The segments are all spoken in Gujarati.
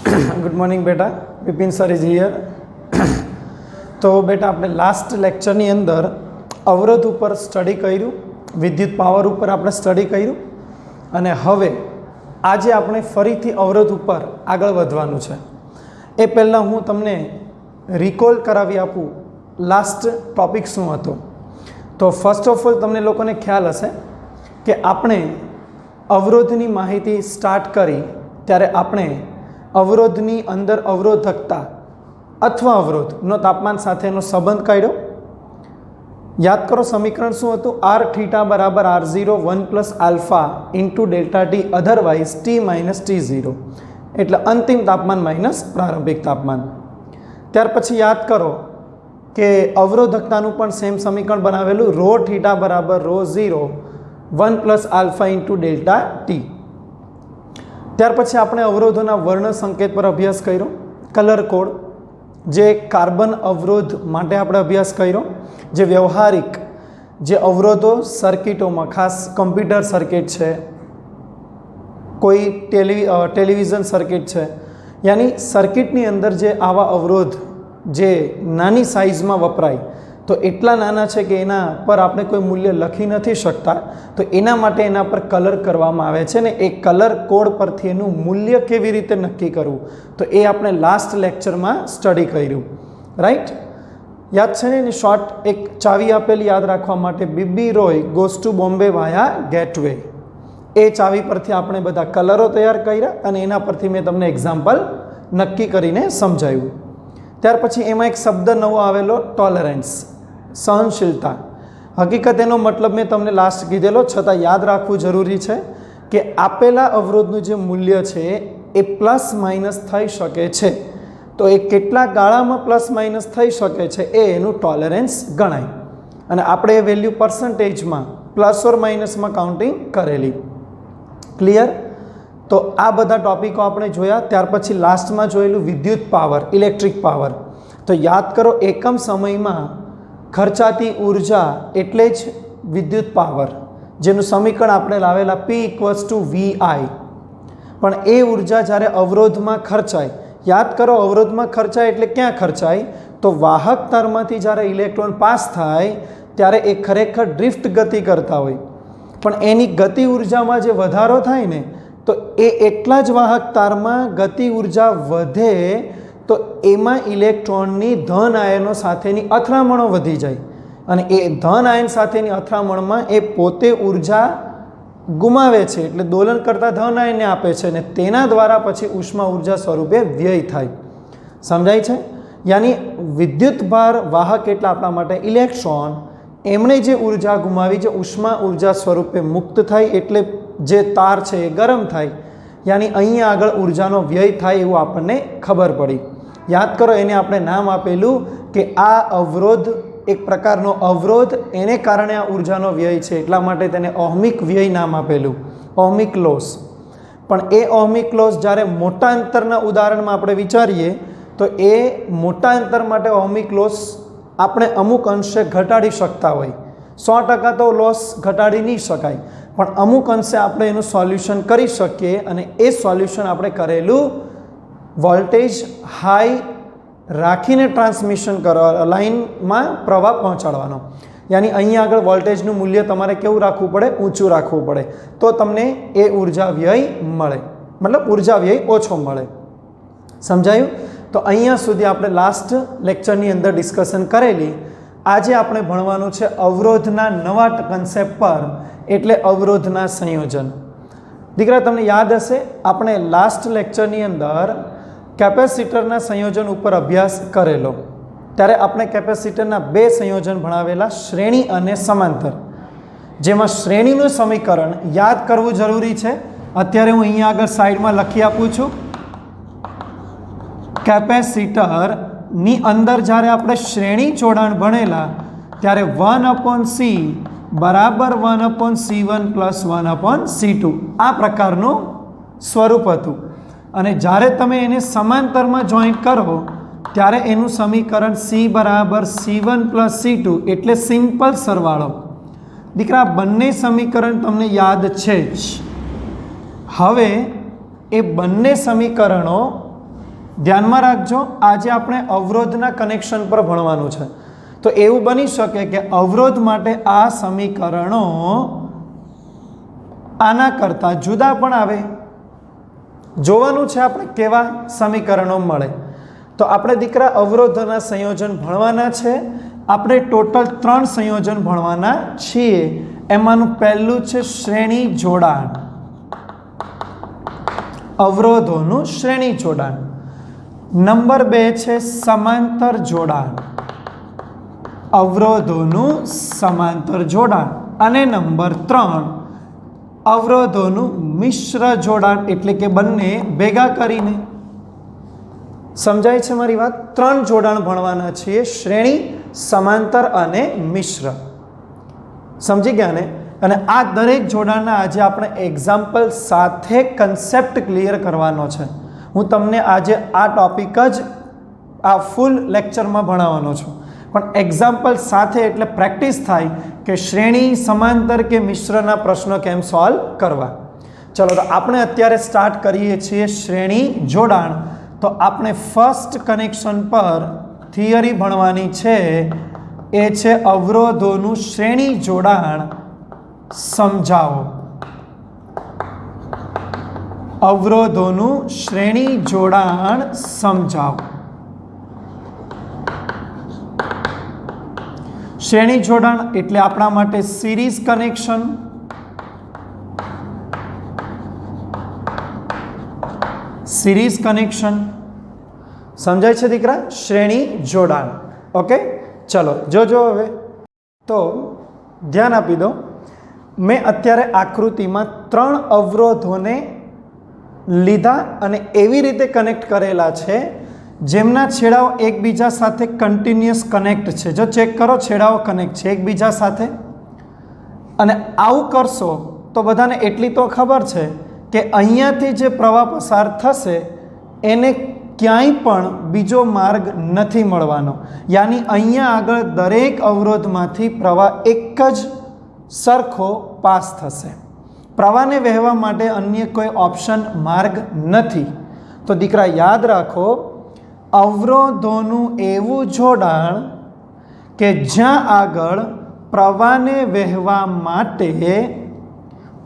गुड मॉर्निंग बेटा, विपिन सर इज हियर। तो बेटा આપણે લાસ્ટ લેક્ચરની અંદર અવરોધ ઉપર સ્ટડી કર્યું, વિદ્યુત પાવર ઉપર આપણે સ્ટડી કર્યું અને હવે આજે આપણે ફરીથી અવરોધ ઉપર આગળ વધવાનું છે। એ પહેલાં હું તમને રિકોલ કરાવી આપું લાસ્ટ ટોપિક શું હતો। તો ફર્સ્ટ ઓફ ઓલ તમને લોકોને ખ્યાલ હશે કે આપણે અવરોધની માહિતી સ્ટાર્ટ કરી ત્યારે આપણે અવરોધની અંદર અવરોધકતા અથવા અવરોધનો તાપમાન સાથેનો સંબંધ કાઢ્યો। યાદ કરો સમીકરણ શું હતું? આર થીટા બરાબર R0 1 plus alpha into delta T otherwise T minus T0 એટલે અંતિમ તાપમાન માઇનસ પ્રારંભિક તાપમાન। ત્યાર પછી યાદ કરો કે અવરોધકતાનું પણ સેમ સમીકરણ બનાવેલું રો થીટા બરાબર rho 0 1 plus alpha into delta t. ત્યાર પછી આપણે અવરોધોના વર્ણ સંકેત પર અભ્યાસ કર્યો, કલર કોડ જે કાર્બન અવરોધ માટે આપણે અભ્યાસ કર્યો, જે વ્યવહારિક જે અવરોધો સર્કિટોમાં ખાસ કમ્પ્યુટર સર્કિટ છે, કોઈ ટેલિવિઝન સર્કિટ છે, યાની સર્કિટની અંદર જે આવા અવરોધ જે નાની સાઇઝમાં વપરાય તો એટલા નાના છે કે એના પર આપણે કોઈ મૂલ્ય લખી નથી શકતા, તો એના માટે એના પર કલર કરવામાં આવે છે ને એ કલર કોડ પરથી એનું મૂલ્ય કેવી રીતે નક્કી કરવું તો એ આપણે લાસ્ટ લેક્ચરમાં સ્ટડી કર્યું, રાઈટ? યાદ છે ને એની શોર્ટ એક ચાવી આપેલી યાદ રાખવા માટે, B B Roy goes to Bombay via gateway. એ ચાવી પરથી આપણે બધા કલરો તૈયાર કર્યા અને એના પરથી મેં તમને એક્ઝામ્પલ નક્કી કરીને સમજાવ્યું। ત્યાર પછી એમાં એક શબ્દ નવો આવેલો, ટોલરન્સ, સહનશીલતા। હકીકત એનો મતલબ મેં તમને લાસ્ટ કીધેલો, છતાં યાદ રાખવું જરૂરી છે કે આપેલા અવરોધનું જે મૂલ્ય છે એ પ્લસ માઇનસ થઈ શકે છે, તો એ કેટલા ગાળામાં પ્લસ માઇનસ થઈ શકે છે એ એનું ટોલરન્સ ગણાય અને આપણે એ વેલ્યુ પર્સન્ટેજમાં પ્લસ ઓર માઇનસમાં કાઉન્ટિંગ કરેલી। ક્લિયર? તો આ બધા ટોપિકો આપણે જોયા। ત્યાર પછી લાસ્ટમાં જોયેલું વિદ્યુત પાવર, ઇલેક્ટ્રિક પાવર। તો યાદ કરો એકમ સમયમાં ખર્ચાતી ઉર્જા એટલે જ વિદ્યુત પાવર, જેનું સમીકરણ આપણે લાવેલા P = VI। પણ એ ઉર્જા જ્યારે અવરોધમાં ખર્ચાય, યાદ કરો અવરોધમાં ખર્ચાય એટલે ક્યાં ખર્ચાય? તો વાહક તારમાંથી જ્યારે ઇલેક્ટ્રોન પાસ થાય ત્યારે એ ખરેખર ડ્રિફ્ટ ગતિ કરતા હોય, પણ એની ગતિ ઉર્જામાં જે વધારો થાય ને તો એ એટલા જ વાહક તારમાં ગતિ ઉર્જા વધે તો એમાં ઇલેક્ટ્રોનની ધન આયનો સાથેની અથડામણો વધી જાય અને એ ધન આયન સાથેની અથડામણમાં એ પોતે ઉર્જા ગુમાવે છે, એટલે દોલન કરતા ધન આયનને આપે છે અને તેના દ્વારા પછી ઉષ્મા ઉર્જા સ્વરૂપે વ્યય થાય। સમજાય છે? યાની વિદ્યુત ભાર વાહક એટલે આપણા માટે ઇલેક્ટ્રોન, એમણે જે ઉર્જા ગુમાવી, જે ઉષ્મા ઉર્જા સ્વરૂપે મુક્ત થાય એટલે જે તાર છે એ ગરમ થાય, યાની અહીંયા આગળ ઉર્જાનો વ્યય થાય એવું આપણને ખબર પડી। યાદ કરો એને આપણે નામ આપેલું કે આ અવરોધ એક પ્રકારનો અવરોધ, એને કારણે આ ઉર્જાનો વ્યય છે એટલા માટે તેને ઓહમિક વ્યય નામ આપેલું, ઓહમિક લોસ। પણ એ ઓહમિક લોસ જ્યારે મોટા અંતરના ઉદાહરણમાં આપણે વિચારીએ તો એ મોટા અંતર માટે ઓહમિક લોસ આપણે અમુક અંશે ઘટાડી શકતા હોય, 100% તો લોસ ઘટાડી નહીં શકાય, પણ અમુક અંશે આપણે એનું સોલ્યુશન કરી શકીએ અને એ સોલ્યુશન આપણે કરેલું વોલ્ટેજ હાઈ રાખીને ટ્રાન્સમિશન કરવા, લાઇનમાં પ્રવાહ પહોંચાડવાનો, યાની અહીંયા આગળ વોલ્ટેજનું મૂલ્ય તમારે કેવું રાખવું પડે? ઊંચું રાખવું પડે, તો તમને એ ઉર્જા વ્યય મળે, મતલબ ઉર્જા વ્યય ઓછો મળે। સમજાયું? તો અહીંયા સુધી આપણે લાસ્ટ લેક્ચરની અંદર ડિસ્કશન કરેલી। આજે આપણે ભણવાનું છે અવરોધના નવા કન્સેપ્ટ પર, એટલે અવરોધના સંયોજન। દીકરા તમને યાદ હશે આપણે લાસ્ટ લેક્ચરની અંદર કેપેસિટરના સંયોજન ઉપર અભ્યાસ કરેલો, ત્યારે આપણે કેપેસિટરના બે સંયોજન ભણાવેલા, શ્રેણી અને સમાંતર, જેમાં શ્રેણીનું સમીકરણ યાદ કરવું જરૂરી છે। અત્યારે હું અહીંયા આગળ સાઈડમાં લખી આપું છું, કેપેસિટરની અંદર જ્યારે આપણે શ્રેણી જોડાણ ભણેલા ત્યારે 1/C બરાબર 1/C1 પ્લસ 1/C2 આ પ્રકારનું સ્વરૂપ હતું, અને જ્યારે તમે એને સમાંતરમાં જોઈન્ટ કરો ત્યારે એનું સમીકરણ C બરાબર C1 પ્લસ C2 એટલે સિમ્પલ સરવાળો। દીકરા બંને સમીકરણ તમને યાદ છે જ। હવે એ બંને સમીકરણો ધ્યાનમાં રાખજો, આજે આપણે અવરોધના કનેક્શન પર ભણવાનું છે. તો એવું બની શકે કે અવરોધ માટે આ સમીકરણો આના કરતાં જુદા પણ આવે. જોવાનું છે આપણે કેવા સમીકરણો મળે. તો આપણે દીકરા અવરોધોના સંયોજન ભણવાના છે. આપણે ટોટલ 3 સંયોજન ભણવાના છીએ. એમાંનું પહેલું છે શ્રેણી જોડાણ, અવરોધોનું શ્રેણી જોડાણ. નંબર 2 છે સમાંતર જોડાણ, અવરોધોનું સમાંતર જોડાણ. અને નંબર 3 અવરોધોનું મિશ્ર જોડાણ, એટલે કે બંને ભેગા કરીને. સમજાય છે મારી વાત? 3 જોડાણ ભણવાના છીએ, શ્રેણી, સમાંતર અને મિશ્ર. સમજી ગયા ને? અને આ દરેક જોડાણના આજે આપણે એક્ઝામ્પલ સાથે કન્સેપ્ટ ક્લિયર કરવાનો છે. હું તમને આજે આ ટોપિક જ આ ફૂલ લેક્ચરમાં ભણાવવાનો છું, પણ એક્ઝામ્પલ સાથે એટલે પ્રેક્ટિસ થાય કે શ્રેણી, સમાંતર કે મિશ્રના પ્રશ્નો કેમ સોલ્વ કરવા. ચલો, તો આપણે અત્યારે સ્ટાર્ટ કરીએ છીએ શ્રેણી જોડાણ. તો આપણે ફર્સ્ટ કનેક્શન પર થિયરી ભણવાની છે, એ છે અવરોધોનું શ્રેણી જોડાણ સમજાવો. અવરોધોનું શ્રેણી જોડાણ સમજાવો. શ્રેણી જોડાણ એટલે આપણા માટે સિરીઝ કનેક્શન, સિરીઝ કનેક્શન. સમજાય છે દીકરા? શ્રેણી જોડાણ. ઓકે, ચલો જોજો. હવે તો ધ્યાન આપી દો. મેં અત્યારે આકૃતિમાં 3 અવરોધોને લીધા અને એવી રીતે કનેક્ટ કરેલા છે જેમના છેડાઓ એકબીજા સાથે કન્ટિન્યુઅસ કનેક્ટ છે. જો ચેક કરો, છેડાઓ કનેક્ટ છે એકબીજા સાથે. અને આવું કરશો તો બધાને એટલી તો ખબર છે કે અહીંયાથી જે પ્રવાહ પસાર થશે એને ક્યાંય પણ બીજો માર્ગ નથી મળવાનો. યાની અહીંયા આગળ દરેક અવરોધમાંથી પ્રવાહ એક જ સરખો પાસ થશે. પ્રવાહને વહેવા માટે અન્ય કોઈ ઓપ્શન, માર્ગ નથી. તો દીકરા યાદ રાખો, અવરોધોનું એવું જોડાણ કે જ્યાં આગળ પ્રવાહને વહેવા માટે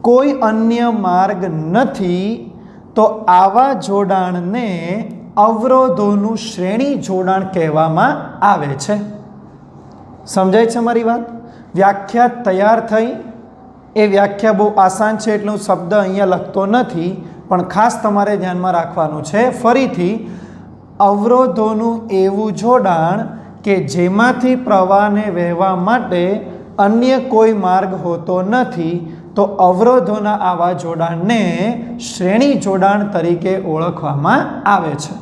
કોઈ અન્ય માર્ગ નથી, તો આવા જોડાણને અવરોધોનું શ્રેણી જોડાણ કહેવામાં આવે છે. સમજાય છે મારી વાત? વ્યાખ્યા તૈયાર થઈ. એ વ્યાખ્યા બહુ આસાન છે એટલે હું શબ્દ અહીંયા લખતો નથી, પણ ખાસ તમારે ધ્યાનમાં રાખવાનું છે. ફરીથી, અવરોધોનું એવું જોડાણ કે જેમાંથી પ્રવાહને વહેવા માટે અન્ય કોઈ માર્ગ હોતો નથી, તો અવરોધોના આવા જોડાણને શ્રેણી જોડાણ તરીકે ઓળખવામાં આવે છે.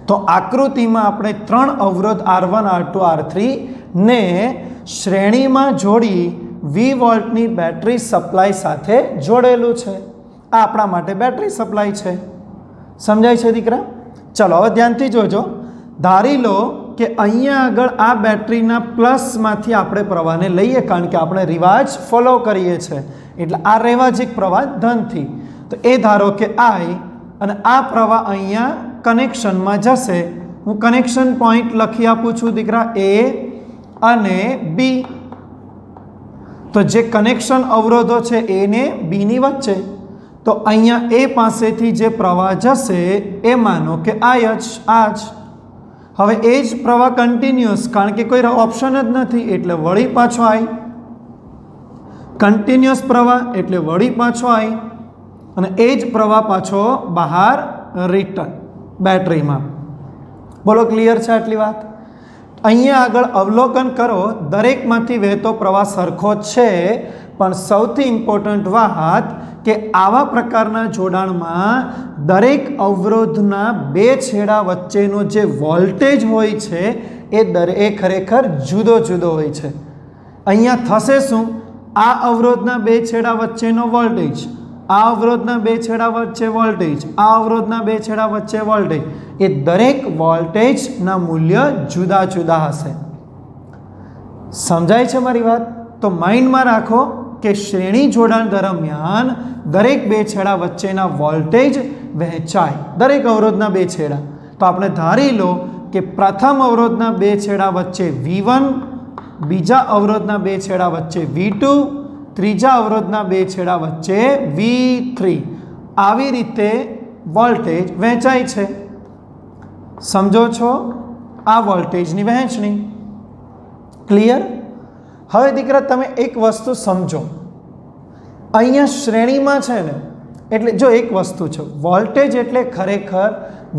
તો આકૃતિમાં આપણે 3 અવરોધ R1, R2, R3 ને શ્રેણીમાં જોડી 20 વોલ્ટની બેટરી સપ્લાય સાથે જોડેલું છે. આ આપણા માટે બેટરી સપ્લાય છે. સમજાય છે દીકરા? ચલો હવે ધ્યાનથી જોજો. ધારી લો કે અહીંયા આગળ આ બેટરીના પ્લસમાંથી આપણે પ્રવાહને લઈએ, કારણ કે આપણે રિવાજ ફોલો કરીએ છીએ, એટલે આ રેવાજિક પ્રવાહ ધનથી. તો એ ધારો કે I, અને આ પ્રવાહ અહીંયા કનેક્શનમાં જશે. હું કનેક્શન પોઈન્ટ લખી આપું છું દીકરા, A અને B. તો જે કનેક્શન અવરોધો છે A ને B ની વચ્ચે, તો અહીંયા A પાસેથી જે પ્રવાહ જશે એ માનો કે આ જ. હવે એ જ પ્રવાહ કન્ટિન્યુઅસ, કારણ કે કોઈ ઓપ્શન જ નથી એટલે વળી પાછો I. કન્ટિન્યુઅસ પ્રવાહ એટલે વળી પાછો I, અને એ જ પ્રવાહ પાછો બહાર રિટર્ન બેટરીમાં. બોલો, ક્લિયર છે આટલી વાત? અહીંયા આગળ અવલોકન કરો, દરેકમાંથી વહેતો પ્રવાહ સરખો છે, પણ સૌથી ઇમ્પોર્ટન્ટ વાત કે આવા પ્રકારના જોડાણમાં દરેક અવરોધના 2 છેડા વચ્ચેનો જે વોલ્ટેજ હોય છે એ ખરેખર જુદો જુદો હોય છે. અહીંયા થશે શું? આ અવરોધના 2 છેડા વચ્ચેનો વોલ્ટેજ, આ અવરોધના 2 છેડા વચ્ચે વોલ્ટેજ, આ અવરોધના 2 છેડા વચ્ચે વોલ્ટેજ, એ દરેક વોલ્ટેજના મૂલ્ય જુદા જુદા હશે. સમજાય છે મારી વાત? તો માઇન્ડમાં રાખો, કે શ્રેણી જોડાણ દરમિયાન દરેક બે છેડા વચ્ચેના વોલ્ટેજ વહેંચાય, દરેક અવરોધના બે છેડા. તો આપણે ધારી લો કે પ્રથમ અવરોધના બે છેડા વચ્ચે V1, બીજા અવરોધના બે છેડા વચ્ચે V2, ત્રીજા અવરોધના બે છેડા વચ્ચે V3. આવી રીતે વોલ્ટેજ વહેંચાય છે. સમજો છો? આ વોલ્ટેજની વહેંચણી. ક્લિયર? હવે દીકરા તમે એક વસ્તુ સમજો, અહીંયા શ્રેણીમાં છે ને, એટલે જો એક વસ્તુ છે, વોલ્ટેજ એટલે ખરેખર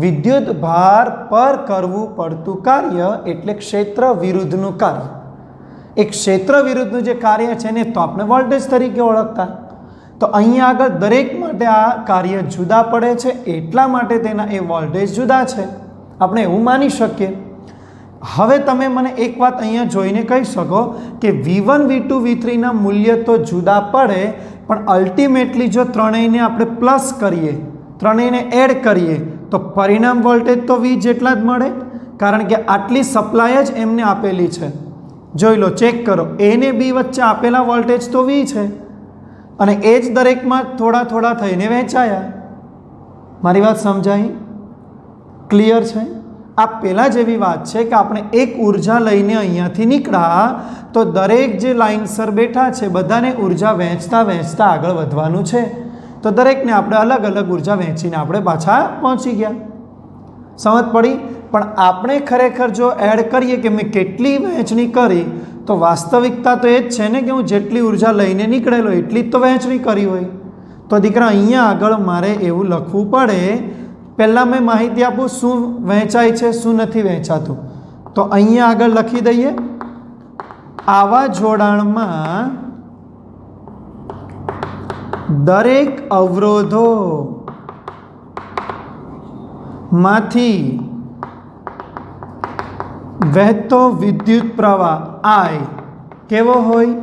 વિદ્યુત ભાર પર કરવું પડતું કાર્ય, એટલે ક્ષેત્ર વિરુદ્ધનું કાર્ય. એ ક્ષેત્ર વિરુદ્ધનું જે કાર્ય છે ને તો આપણે વોલ્ટેજ તરીકે ઓળખતા. તો અહીંયા આગળ દરેક માટે આ કાર્ય જુદા પડે છે, એટલા માટે તેના એ વોલ્ટેજ જુદા છે, આપણે એવું માની શકીએ. હવે તમે મને એક વાત અહીંયા જોઈને કહી શકો કે V1, V2, V3ના મૂલ્ય તો જુદા પડે, પણ અલ્ટિમેટલી જો ત્રણેયને આપણે પ્લસ કરીએ, ત્રણેયને એડ કરીએ તો પરિણામ વોલ્ટેજ તો V જેટલા જ મળે, કારણ કે આટલી સપ્લાય જ એમને આપેલી છે. જોઈ લો, ચેક કરો, A ને B વચ્ચે આપેલા વોલ્ટેજ તો V છે, અને એ જ દરેકમાં થોડા થોડા થઈને વહેંચાયા. મારી વાત સમજાઈ? ક્લિયર છે? આ પહેલાં જેવી વાત છે કે આપણે એક ઉર્જા લઈને અહીંયાથી નીકળ્યા તો દરેક જે લાઇનસર બેઠા છે બધાને ઉર્જા વહેંચતા વહેંચતા આગળ વધવાનું છે. તો દરેકને આપણે અલગ અલગ ઉર્જા વહેંચીને આપણે પાછા પહોંચી ગયા. સમજ પડી? પણ આપણે ખરેખર જો એડ કરીએ કે મેં કેટલી વહેંચણી કરી, તો વાસ્તવિકતા તો એ જ છે ને કે હું જેટલી ઉર્જા લઈને નીકળેલો એટલી જ તો વહેંચણી કરી હોય. તો દીકરા અહીંયા આગળ મારે એવું લખવું પડે, પહેલાં મેં માહિતી આપું શું વહેંચાય છે, શું નથી વહેંચાતું. તો અહીંયા આગળ લખી દઈએ, આવા જોડાણમાં દરેક અવરોધો માંથી વહેતો વિદ્યુત પ્રવાહ I કેવો હોય?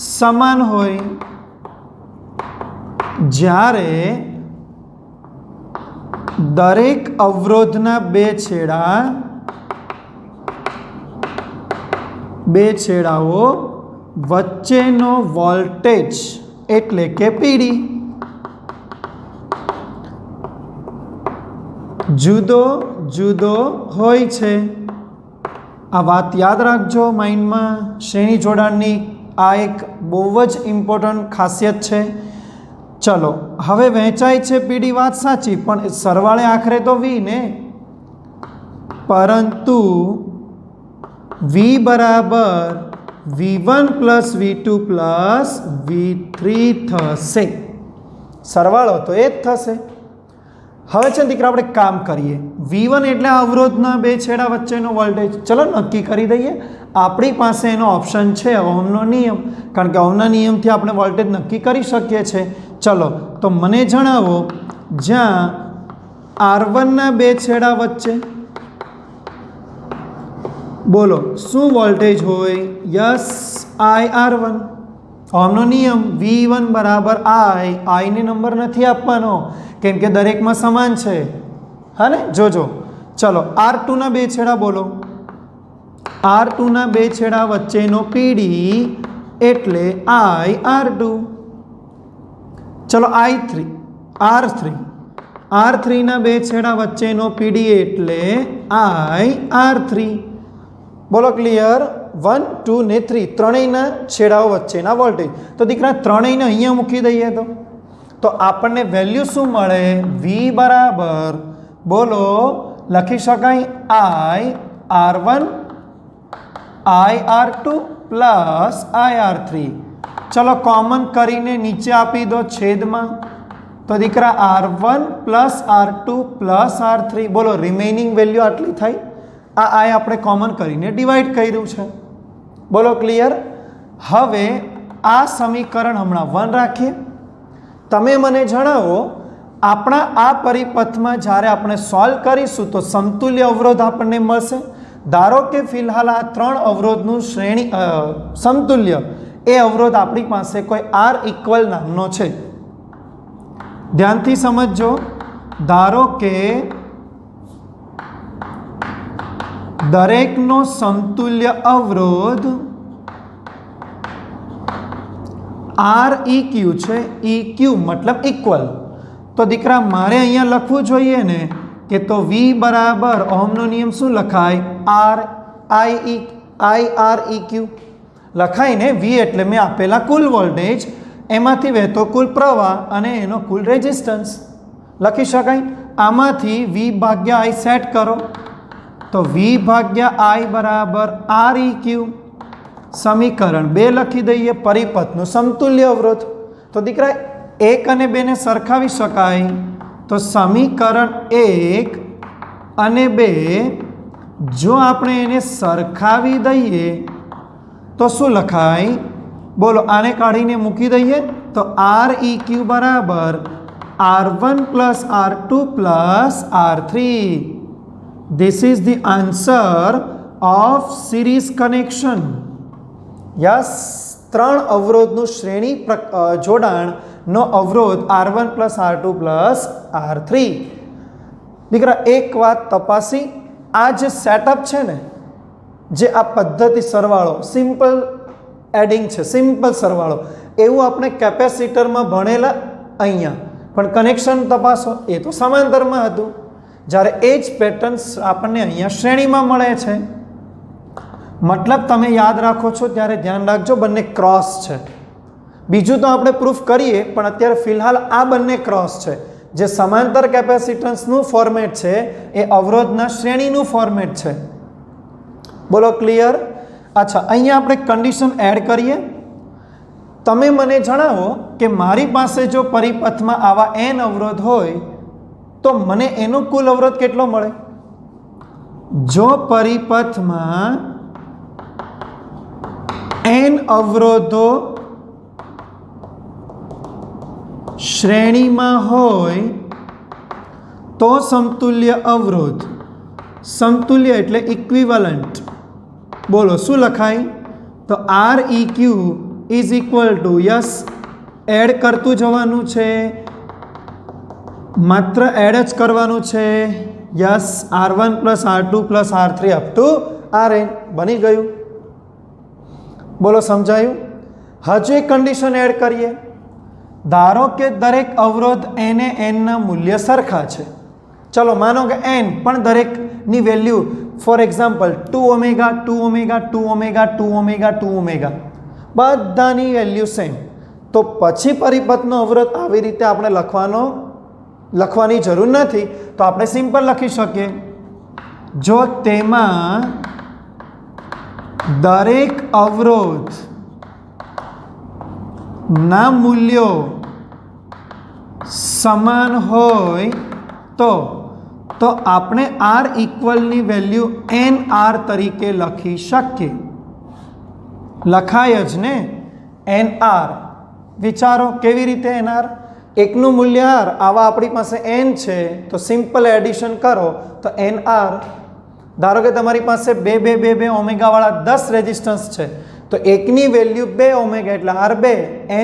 સમાન હોય. જ્યારે દરેક અવરોધના બે છેડાઓ વચ્ચેનો વોલ્ટેજ એટલે કે PD જુદો જુદો હોય છે. આ વાત યાદ રાખજો માઇન્ડમાં. શ્રેણી જોડાણની આ એક બહુ જ ઇમ્પોર્ટન્ટ ખાસિયત છે. ચલો, હવે વહેંચાય છે PD, વાત સાચી, પણ સરવાળે આખરે તો V ને, પરંતુ V બરાબર V1 plus V2 plus V3 થશે. સરવાળો તો એ જ થશે. હવે છે દીકરા આપણે કામ કરીએ. V1 એટલે અવરોધના બે છેડા વચ્ચેનો વોલ્ટેજ. ચલો નક્કી કરી દઈએ. આપણી પાસે એનો ઓપ્શન છે ઓહમનો નિયમ, કારણ કે ઓહમના નિયમથી આપણે વોલ્ટેજ નક્કી કરી શકીએ છીએ. ચલો, તો મને જણાવો, જ્યાં R1ના બે છેડા વચ્ચે બોલો શું વોલ્ટેજ હોય? Yes, IR1. ઓહમનો નિયમ V1 બરાબર I ને નંબર નથી આપવાનો, કેમ કે દરેકમાં સમાન છે. હા ને? જોજો. ચલો, R2ના બે છેડા બોલો. R2ના બે છેડા વચ્ચેનો PD એટલે IR2. ચલો, R3ના બે છેડા વચ્ચેનો PD એટલે IR3. બોલો ક્લિયર? 1, 2 ને 3 ત્રણેયના છેડાઓ વચ્ચેના વોલ્ટેજ. તો દીકરા ત્રણેયને અહીંયા મૂકી દઈએ તો આપણને વેલ્યુ શું મળે? V બરાબર બોલો લખી શકાય IR1 IR2 પ્લસ IR3. ચલો, કોમન કરીને નીચે આપી દો છેદમાં. તો દીકરા R1 plus R2 plus R3. બોલો રિમેઇનિંગ વેલ્યુ આટલી થઈ. આ આપણે કોમન કરીને ડિવાઈડ કર્યું છે. બોલો ક્લિયર? હવે આ સમીકરણ હમણાં 1 રાખીએ. તમે મને જણાવો, આપણા આ પરિપથમાં જ્યારે આપણે સોલ્વ કરીશું તો સમતુલ્ય અવરોધ આપણને મળશે. ધારો કે ફિલહાલ આ ત્રણ અવરોધનું સમતુલ્ય એ અવરોધ આપણી પાસે કોઈ R ઇક્વલ નામનો છે. ધ્યાનથી સમજજો. ધારો કે દરેકનો સમતુલ્ય અવરોધ આર ઈ ક્યુ છે, ઈ ક્યુ મતલબ ઇક્વલ. તો દીકરા મારે અહીંયા લખવું જોઈએ ને કે તો V બરાબર ઓહમનો નિયમ શું લખાય? આઈ આર ઈ ક્યુ લખાય ને. V એટલે મેં આપેલા કુલ વોલ્ટેજ, એમાંથી વહેતો કુલ પ્રવાહ અને એનો કુલ રેઝિસ્ટન્સ લખી શકાય. આમાંથી V ભાગ્યા I સેટ કરો તો V ભાગ્યા I બરાબર આર ઈ ક્યુ. સમીકરણ 2 લખી દઈએ, પરિપથનું સમતુલ્ય અવરોધ. તો દીકરા 1 અને 2 ને સરખાવી શકાય. તો સમીકરણ 1 અને 2 જો આપણે એને સરખાવી દઈએ તો શું લખાય? બોલો, આને કાઢીને મૂકી દઈએ તો આર ઈ ક્યુ બરાબર R1 plus R2 plus R3. This is the answer of series connection. Yes, 3 અવરોધનું શ્રેણી જોડાણનો અવરોધ R1 plus R2 plus R3. દીકરા એક વાત તપાસી, આ જે સેટઅપ છે ને, જે આ પદ્ધતિ સરવાળો સિમ્પલ એડિંગ છે, સિમ્પલ સરવાળો, એવું આપણે કેપેસિટરમાં ભણેલા. અહીંયા પણ કનેક્શન તપાસો, એ તો સમાંતરમાં હતું. જ્યારે એ જ પેટર્ન્સ આપણને અહીંયા શ્રેણીમાં મળે છે. મતલબ તમે યાદ રાખો છો ત્યારે ધ્યાન રાખજો, બંને ક્રોસ છે. બીજું તો આપણે પ્રૂફ કરીએ, પણ અત્યારે ફિલહાલ આ બંને ક્રોસ છે. જે સમાંતર કેપેસિટન્સનું ફોર્મેટ છે એ અવરોધના શ્રેણીનું ફોર્મેટ છે. બોલો, ક્લિયર? અચ્છા, અહીંયા આપણે કન્ડિશન એડ કરીએ. તમે મને જણાવો કે મારી પાસે જો પરિપથમાં આવા n અવરોધ હોય તો મને એનો કુલ અવરોધ કેટલો મળે? જો પરિપથમાં n અવરોધો શ્રેણીમાં હોય તો સમતુલ્ય અવરોધ, સમતુલ્ય એટલે ઇક્વિવલન્ટ. બોલો શું લખાય? તો R E Q is equal to, yes, add કરતું જવાનું છે, માત્ર એડ જ કરવાનું છે. Yes, R1 plus R2 plus R3 up to Rn બની ગયું. બોલો, સમજાયું? હજુ એક કન્ડિશન એડ કરીએ. ધારો કે દરેક અવરોધ n ના મૂલ્ય સરખા છે. ચલો માનો કે n, પણ દરેકની value for example 2 omega 2 omega 2 omega 2 omega 2 omega, બધાની વેલ્યુ સેમ. તો પછી પરિપથનો અવરોધ આવી રીતે આપણે લખવાની જરૂર નથી. તો આપણે સિમ્પલ લખી શકીએ, જો તેમાં દરેક અવરોધ ના મૂલ્યો સમાન હોય તો આપણે R ઇક્વલની વેલ્યુ NR તરીકે લખી શકીએ. લખાય જ ને NR. વિચારો કેવી રીતે NR? એકનું મૂલ્ય R, આવા આપણી પાસે n છે તો સિમ્પલ એડિશન કરો તો NR. ધારો કે તમારી પાસે 2 2 2 2 ઓમેગા વાળા 10 રેઝિસ્ટન્સ છે તો એકની વેલ્યુ 2 ઓમેગા એટલે R2,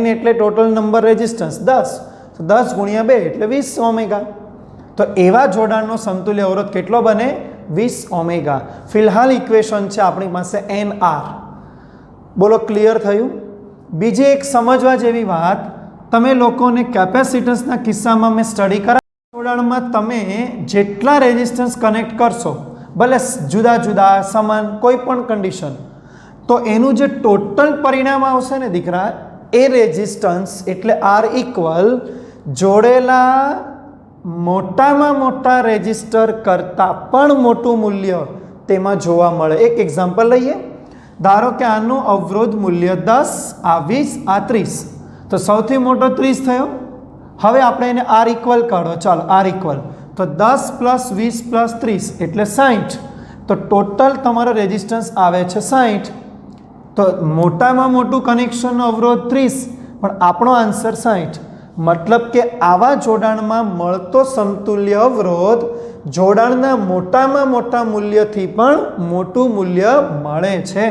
n એટલે ટોટલ નંબર રેઝિસ્ટન્સ 10, તો 10 ગુણ્યા 2 એટલે 20 ઓમેગા. તો એવા જોડાણનો સમતુલ્ય અવરોધ કેટલો બને? 20 ઓમેગા. ફિલહાલ ઇક્વેશન છે આપણી પાસે NR. બોલો, ક્લિયર થયું? બીજી એક સમજવા જેવી વાત, તમે લોકોને કેપેસિટન્સના કિસ્સામાં મેં સ્ટડી કરાવ્યું. જોડાણમાં તમે જેટલા રેઝિસ્ટન્સ કનેક્ટ કરશો, ભલે જુદા જુદા સમાન કોઈ પણ કન્ડિશન, તો એનું જે ટોટલ પરિણામ આવશે ને દીકરા, એ રેઝિસ્ટન્સ એટલે R ઇક્વલ જોડેલા મોટામાં મોટા રેઝિસ્ટર કરતાં પણ મોટું મૂલ્ય તેમાં જોવા મળે. એક એક્ઝામ્પલ લઈએ. ધારો કે આનું અવરોધ મૂલ્ય 10, આ 20, આ 30, તો સૌથી મોટો 30 થયો. હવે આપણે એને R ઇક્વલ કાઢો. ચાલો R ઇક્વલ, તો 10 પ્લસ 20 પ્લસ 30 એટલે 60. તો ટોટલ તમારો રેઝિસ્ટન્સ આવે છે 60. તો મોટામાં મોટું કનેક્શનનો અવરોધ 30, પણ આપણો આન્સર 60. મતલબ કે આવા જોડાણમાં મળતો સમતુલ્ય અવરોધ જોડાણના મોટામાં મોટા મૂલ્યથી પણ મોટું મૂલ્ય મળે છે.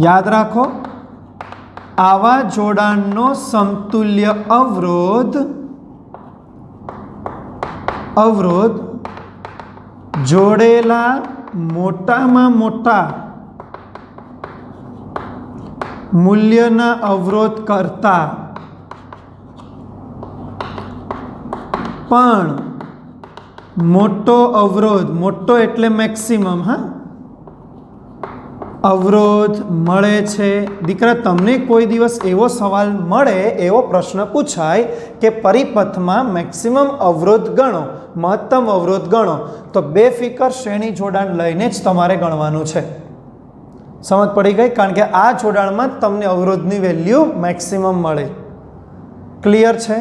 યાદ રાખો, આવા જોડાણનો સમતુલ્ય અવરોધ જોડેલા મોટામાં મોટા મૂલ્યના અવરોધ કરતા પણ મોટો અવરોધ, મોટો એટલે મેક્સિમમ, હા, અવરોધ મળે છે. દીકરા, તમને કોઈ દિવસ એવો સવાલ મળે, એવો પ્રશ્ન પૂછાય કે પરિપથમાં મેક્સિમમ અવરોધ ગણો, મહત્તમ અવરોધ ગણો, તો બેફિકર શ્રેણી જોડાણ લઈને જ તમારે ગણવાનું છે. સમજ પડી ગઈ? કારણ કે આ જોડાણમાં તમને અવરોધની વેલ્યુ મેક્સિમમ મળે. ક્લિયર છે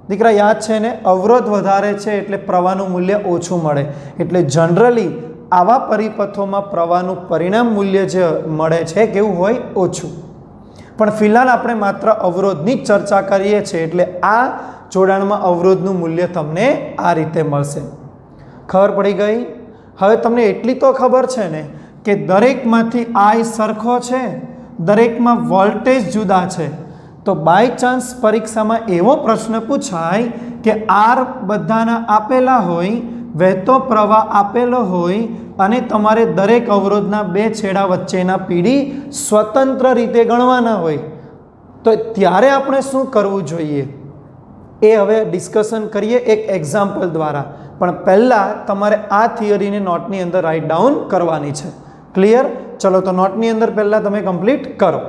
દીકરા? યાદ છે ને? અવરોધ વધારે છે એટલે પ્રવાહનું મૂલ્ય ઓછું મળે. એટલે જનરલી આવા પરિપથોમાં પ્રવાહનું પરિણામ મૂલ્ય જે મળે છે કેવું હોય? ઓછું. પણ ફિલહાલ આપણે માત્ર અવરોધની જ ચર્ચા કરીએ છીએ, એટલે આ જોડાણમાં અવરોધનું મૂલ્ય તમને આ રીતે મળશે. ખબર પડી ગઈ? હવે તમને એટલી તો ખબર છે ને કે દરેકમાંથી I સરખો છે, દરેકમાં વોલ્ટેજ જુદા છે. તો બાય ચાન્સ પરીક્ષામાં એવો પ્રશ્ન પૂછાય કે R બધાના આપેલા હોય, વહેતો પ્રવાહ આપેલો હોય અને તમારે દરેક અવરોધના બે છેડા વચ્ચેના પીડી સ્વતંત્ર રીતે ગણવાના હોય, તો ત્યારે આપણે શું કરવું જોઈએ એ હવે ડિસ્કશન કરીએ એક એક્ઝામ્પલ દ્વારા. પણ પહેલાં તમારે આ થિયરીને નોટની અંદર રાઇટ ડાઉન કરવાની છે. ક્લિયર? ચલો, તો નોટની અંદર પહેલાં તમે કમ્પ્લીટ કરો.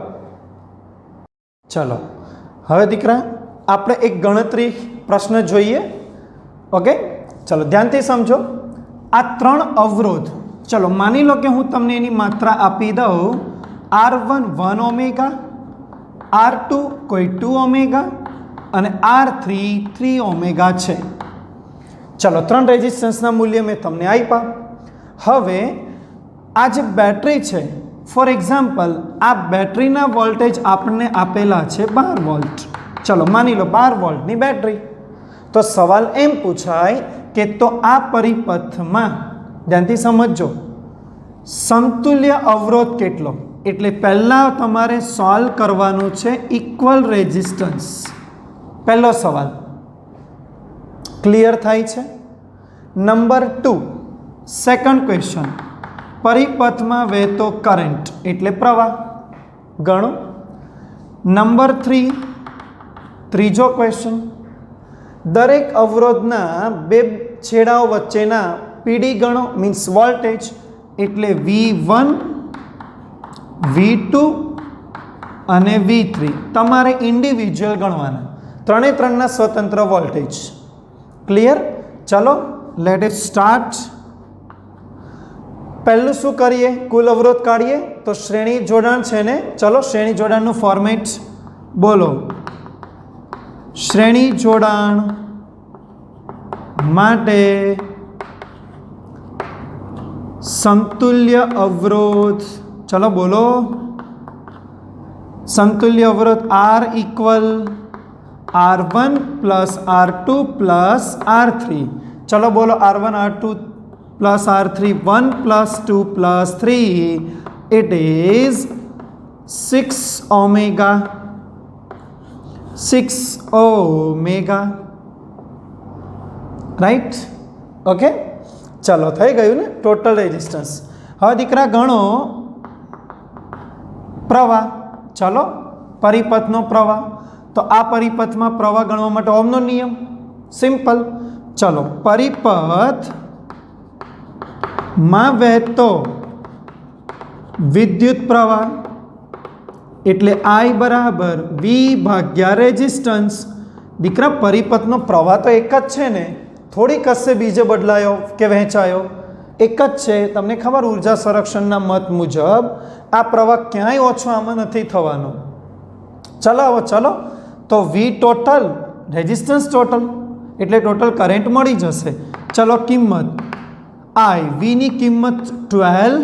ચલો, હવે દીકરા આપણે એક ગણતરી પ્રશ્ન જોઈએ. ઓકે, ચલો ધ્યાનથી સમજો. આ 3 અવરોધ, ચલો માની લો કે હું તમને એની માત્રા આપી દઉં. R1 1 ઓમેગા, R2 કોઈ 2 ઓમેગા અને R3 3 ઓમેગા છે. ચલો, 3 રેઝિસ્ટન્સના મૂલ્ય મેં તમને આપ્યા. હવે આ જે બેટરી છે, ફોર એક્ઝામ્પલ આ બેટરીના વોલ્ટેજ આપણને આપેલા છે 12 વોલ્ટ. ચલો માની લો 12 વોલ્ટની બેટરી. તો સવાલ એમ પૂછાય કે તો આ પરિપથમાં, ધ્યાનથી સમજજો, સમતુલ્ય અવરોધ કેટલો? એટલે પહેલાં તમારે સોલ્વ કરવાનું છે ઇક્વલ રેઝિસ્ટન્સ. પહેલો સવાલ ક્લિયર થાય છે? નંબર 2, સેકન્ડ ક્વેશ્ચન, પરિપથમાં વહેતો કરંટ એટલે પ્રવાહ ગણો. નંબર 3, ત્રીજો ક્વેશ્ચન, દરેક અવરોધના બે છેડાઓ વચ્ચેના પીડી ગણો, મીન્સ વોલ્ટેજ એટલે V1 V2 અને V3 તમારે ઇન્ડિવિજ્યુઅલ ગણવાના. 3 સ્વતંત્ર વોલ્ટેજ. ક્લિયર? ચલો લેટ ઇટ સ્ટાર્ટ. પહેલું શું કરીએ? કુલ અવરોધ કાઢીએ. તો શ્રેણી જોડાણ છે ને, ચલો શ્રેણી જોડાણનું ફોર્મેટ બોલો. શ્રેણી જોડાણ માટે સમતુલ્ય અવરોધ, ચલો બોલો. સમતુલ્ય અવરોધ R equal R1 plus R2 plus R3. ચલો બોલો R1 R2 plus R3, 1 plus 2 plus 3, it is 6 omega. 6 omega, right? Okay, ચલો થઈ ગયું ને ટોટલ રેઝિસ્ટન્સ. હવે દીકરા ગણો પ્રવાહ. ચલો, પરિપથનો પ્રવાહ. તો આ પરિપથમાં પ્રવાહ ગણવા માટે ઓહમનો નિયમ સિમ્પલ. ચલો, પરિપથમાં વહેતો વિદ્યુત પ્રવાહ એટલે I બરાબર V ભાગ્યા રેઝિસ્ટન્સ. દીકરા, પરિપથનો પ્રવાહ તો એક જ છે ને, થોડી કશે બીજે બદલાયો કે વહેંચાયો? એક જ છે. તમને ખબર, ઉર્જા સંરક્ષણના મત મુજબ આ પ્રવાહ ક્યાંય ઓછો આમાં નથી થવાનો. ચલો હવે ચલો, તો V ટોટલ, રેઝિસ્ટન્સ ટોટલ એટલે ટોટલ કરંટ મળી જશે. ચલો કિંમત I, V ની કિંમત 12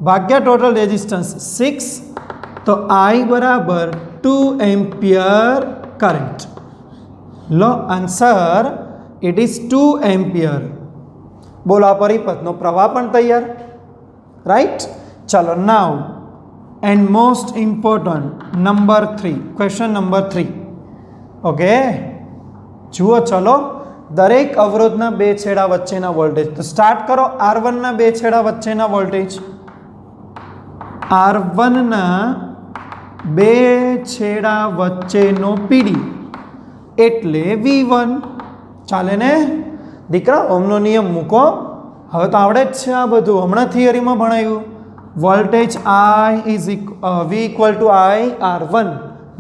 ભાગ્યા ટોટલ રેઝિસ્ટન્સ 6, તો I બરાબર 2 એમ્પિયર કરંટ. લો આન્સર, ઇટ ઇઝ 2 એમ્પિયર. બોલો, આ પરિપથનો પ્રવાહ પણ તૈયાર. રાઈટ? ચલો, now and most important number 3, question number 3. Okay, જુઓ. ચલો, દરેક અવરોધના બે છેડા વચ્ચેના વોલ્ટેજ. તો સ્ટાર્ટ કરો. R1 ના બે છેડા વચ્ચેના વોલ્ટેજ, R1 ના બે છેડા વચ્ચેનો પીડી એટલે V1. ચાલે ને દીકરા? ઓમનો નિયમ મૂકો. હવે તો આવડે જ છે આ બધું, હમણાં થિયરીમાં ભણાવ્યું. Voltage V equal to IR1.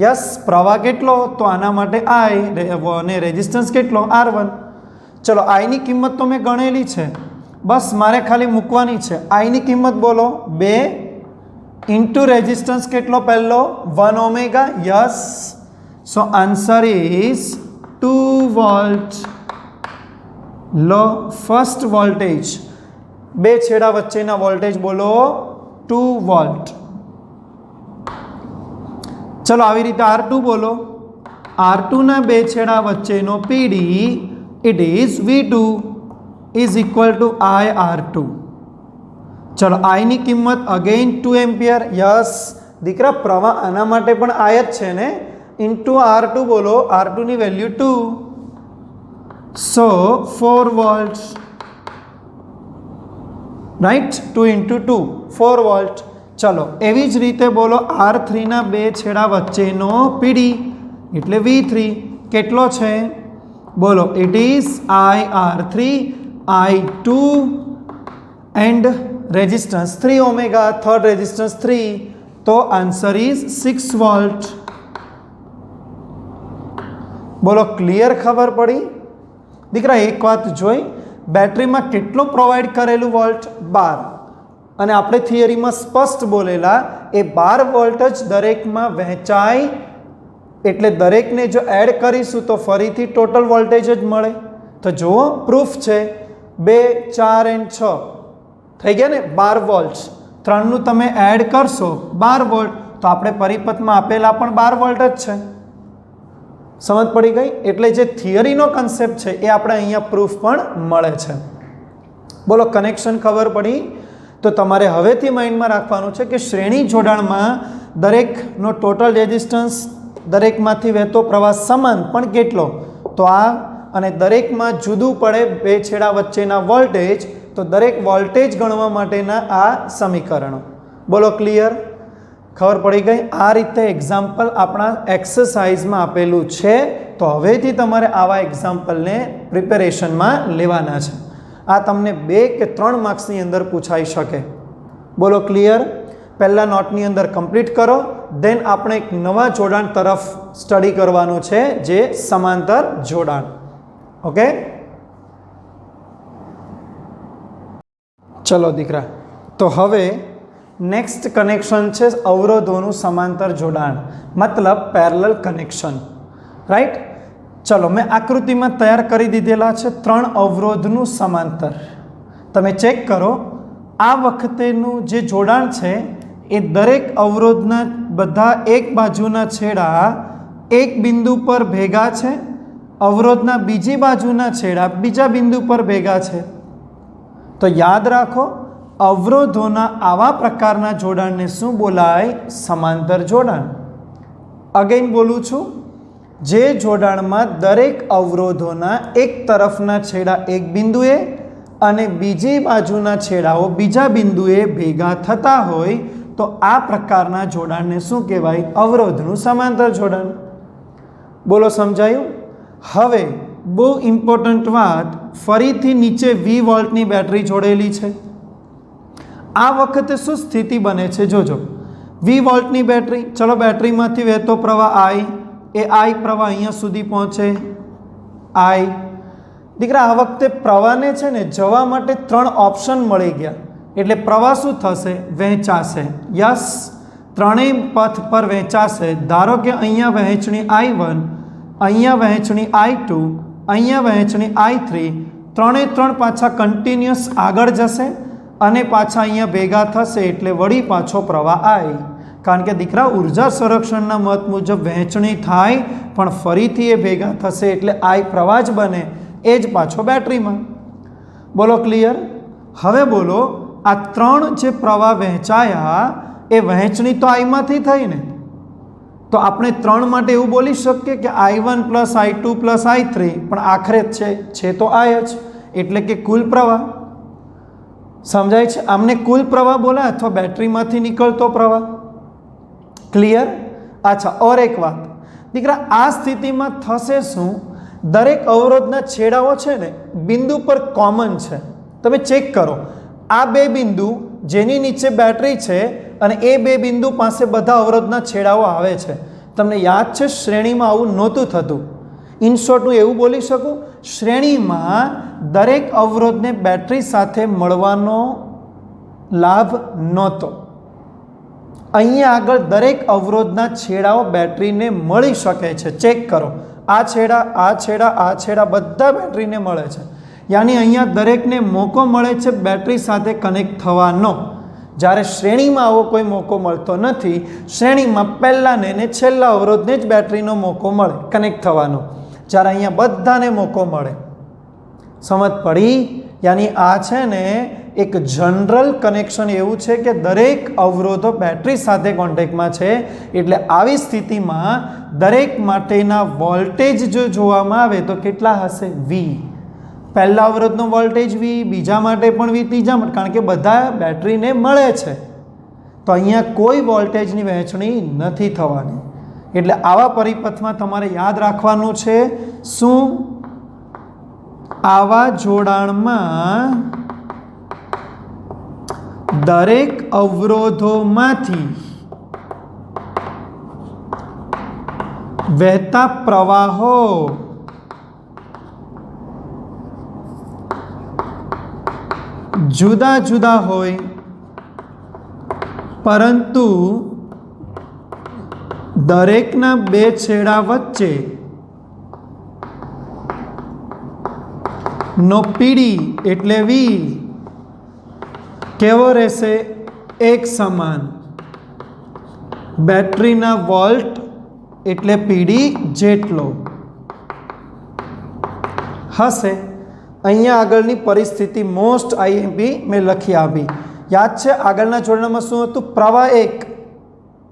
Yes, પ્રવાહ કેટલો? તો આના માટે I અને રેઝિસ્ટન્સ કેટલો? R1. ચલો, આઈની કિંમત તો મેં ગણેલી છે, બસ મારે ખાલી મૂકવાની છે. આઈની કિંમત બોલો. 2 ઇન્ટુ રેઝિસ્ટન્સ કેટલો? પહેલો 1 ohm. Yes, so answer is 2 volt. લો ફર્સ્ટ વોલ્ટેજ, બે છેડા વચ્ચેના વોલ્ટેજ બોલો 2 વોલ્ટ. ચલો આવી રીતે R2 બોલો. R2 ના બે છેડા વચ્ચેનો PD it is V2 is equal to IR2. ચલો, આઈની કિંમત અગેઇન 2 એમ્પિયર. યસ દીકરા, પ્રવાહ આના માટે પણ I જ છે ને. ઇન્ટુ R2 બોલો. R2 ની વેલ્યુ 2, સો 4 વોલ્ટ. Right, 2 into 2 4 volt. ચલો એવી જ રીતે બોલો R3 ના બે છેડા વચ્ચેનો પીડી એટલે V3 કેટલો છે? બોલો. It is IR3 I2 and resistance 3 omega, third resistance 3, તો આન્સર ઇઝ 6 વોલ્ટ. બોલો ક્લિયર? ખબર પડી દીકરા? એક વાત જોઈ, બેટરીમાં કેટલું પ્રોવાઈડ કરેલું વોલ્ટ? 12. અને આપણે થિયરીમાં સ્પષ્ટ બોલેલા એ 12 વોલ્ટ જ દરેકમાં વહેંચાય, એટલે દરેકને જો એડ કરીશું તો ફરીથી ટોટલ વોલ્ટેજ જ મળે. તો જુઓ પ્રૂફ છે, 2 4 અને 6 થઈ ગયા ને 12 વોલ્ટ. 3નું તમે એડ કરશો 12 વોલ્ટ, તો આપણે પરિપથમાં આપેલા પણ 12 વોલ્ટ જ છે. સમજ પડી ગઈ? એટલે જે થિયરીનો કન્સેપ્ટ છે એ આપણે અહીંયા પ્રૂફ પણ મળે છે. બોલો કનેક્શન ખબર પડી? તો તમારે હવેથી માઇન્ડમાં રાખવાનું છે કે શ્રેણી જોડાણમાં દરેકનો ટોટલ રેઝિસ્ટન્સ, દરેકમાંથી વહેતો પ્રવાહ સમાન પણ કેટલો? તો આ, અને દરેકમાં જુદું પડે બે છેડા વચ્ચેના વોલ્ટેજ, તો દરેક વોલ્ટેજ ગણવા માટેના આ સમીકરણો. બોલો ક્લિયર? ખબર પડી ગઈ? આ રીતે એક્ઝામ્પલ આપણા એક્સરસાઇઝમાં આપેલું છે. તો હવેથી તમારે આવા એક્ઝામ્પલને પ્રિપેરેશનમાં લેવાના છે. આ તમને 2 કે 3 માર્ક્સની અંદર પૂછાઈ શકે. બોલો ક્લિયર? પહેલાં નોટની અંદર કમ્પ્લીટ કરો, દેન આપણે એક નવા જોડાણ તરફ સ્ટડી કરવાનું છે, જે સમાંતર જોડાણ. ઓકે, ચલો દીકરા, તો હવે નેક્સ્ટ કનેક્શન છે અવરોધોનું સમાંતર જોડાણ, મતલબ પેરેલલ કનેક્શન. રાઈટ? ચલો, મેં આકૃતિમાં તૈયાર કરી દીધેલા છે 3 અવરોધનું સમાંતર. તમે ચેક કરો, આ વખતેનું જે જોડાણ છે એ દરેક અવરોધના બધા એક બાજુના છેડા એક બિંદુ પર ભેગા છે, અવરોધના બીજી બાજુના છેડા બીજા બિંદુ પર ભેગા છે. તો યાદ રાખો, અવરોધોના આવા પ્રકારના જોડાણને શું બોલાય? સમાંતર જોડાણ. અગેન બોલું છું, જે જોડાણમાં દરેક અવરોધોના એક તરફના છેડા એક બિંદુએ અને બીજી બાજુના છેડાઓ બીજા બિંદુએ ભેગા થતા હોય, તો આ પ્રકારના જોડાણને શું કહેવાય? અવરોધનું સમાંતર જોડાણ. બોલો સમજાયું? હવે બહુ ઇમ્પોર્ટન્ટ વાત, ફરીથી નીચે 20 વોલ્ટની બેટરી જોડેલી છે. આ વખતે શું સ્થિતિ બને છે જોજો. 20 વોલ્ટની બેટરી, ચલો બેટરીમાંથી વહેતો પ્રવાહ I, એ I પ્રવાહ અહીંયા સુધી પહોંચે. I દીકરા, આ વખતે પ્રવાહને છે ને જવા માટે 3 ઓપ્શન મળી ગયા, એટલે પ્રવાહ શું થશે? વહેંચાશે. યસ, ત્રણેય પથ પર વહેંચાશે. ધારો કે અહીંયા વહેંચણી I1, અહીંયા વહેંચણી I2, અહીંયા વહેંચણી I3, 3 પાછા કન્ટિન્યુઅસ આગળ જશે અને પાછા અહીંયા ભેગા થશે, એટલે વળી પાછો પ્રવાહ I. કારણ કે દીકરા, ઉર્જા સંરક્ષણના મત મુજબ વહેંચણી થાય પણ ફરીથી એ ભેગા થશે, એટલે I પ્રવાહ જ બને, એ જ પાછો બેટરીમાં. બોલો ક્લિયર? હવે બોલો, આ 3 જે પ્રવાહ વહેંચાયા એ વહેંચણી તો આઈમાંથી થઈ ને, તો આપણે 3 માટે એવું બોલી શકીએ કે I1 plus I2 plus I3, પણ આખરે છે તો I જ, એટલે કે કુલ પ્રવાહ. સમજાય છે? આમને કુલ પ્રવાહ બોલાય અથવા બેટરીમાંથી નીકળતો પ્રવાહ. ક્લિયર? अच्छा और एक बात दीकरा आ स्थिति में थशे शुं दरेक अवरोधना छेड़ाओ छे ने बिंदु पर कॉमन छे तमे चेक करो आ बे बिंदु जेनी नीचे बेटरी छे अने ए बे बिंदु पासे बधा अवरोधना छेड़ाओ आवे छे तमने याद छे श्रेणी में आवुं नहोतुं थतुं इन शॉर्ट हूँ एवं बोली सकूँ श्रेणी में दरेक अवरोध ने बेटरी साथे मळवानो लाभ नहोतो अहींया आगळ दरेक अवरोधना छेड़ाओ बेटरी ने मळी शके छे चेक करो आ छेड़ा बधा बेटरी ने मळे छे यानी अहींया दरेक ने मोको मळे छे बेटरी साथे कनेक्ट थवानो જ્યારે શ્રેણીમાં આવો કોઈ મોકો મળતો નથી શ્રેણીમાં પહેલા ને છેલ્લા અવરોધને જ બેટરીનો મોકો મળે કનેક્ટ થવાનો જ્યારે અહીંયા બધાને મોકો મળે સમજ પડી यानी आ छे ने एक जनरल कनेक्शन एवं है कि दरेक अवरोधो बेटरी साथे कॉन्टेक्टमां छे एटले आवी स्थितिमां दरेक माटेना वोल्टेज जो जोवामां आवे तो केटला हशे V पहला अवरोधनो वोल्टेज V बीजा माटे पण V तीजा माटे कारण के बधा बेटरी ने मळे छे तो अहींया कोई वोल्टेजनी वहेंचणी नथी थवानी एटले आवा परिपथमां तमारे याद राखवानुं छे शुं आवा जोडाणमां दरेक अवरोधोमांथी वहेता प्रवाहो जुदा जुदा होय परंतु दरेकना बे छेड़ा वच्चे नो पीडी एटले वी केवो रहेशे एक समान बेटरीना वोल्ट एटले पीडी जेटलो हशे अहींया आगळनी परिस्थिति मोस्ट आईएमपी में लखी आपी याद छे आगळना जोडणामां शुं हतुं प्रवाह एक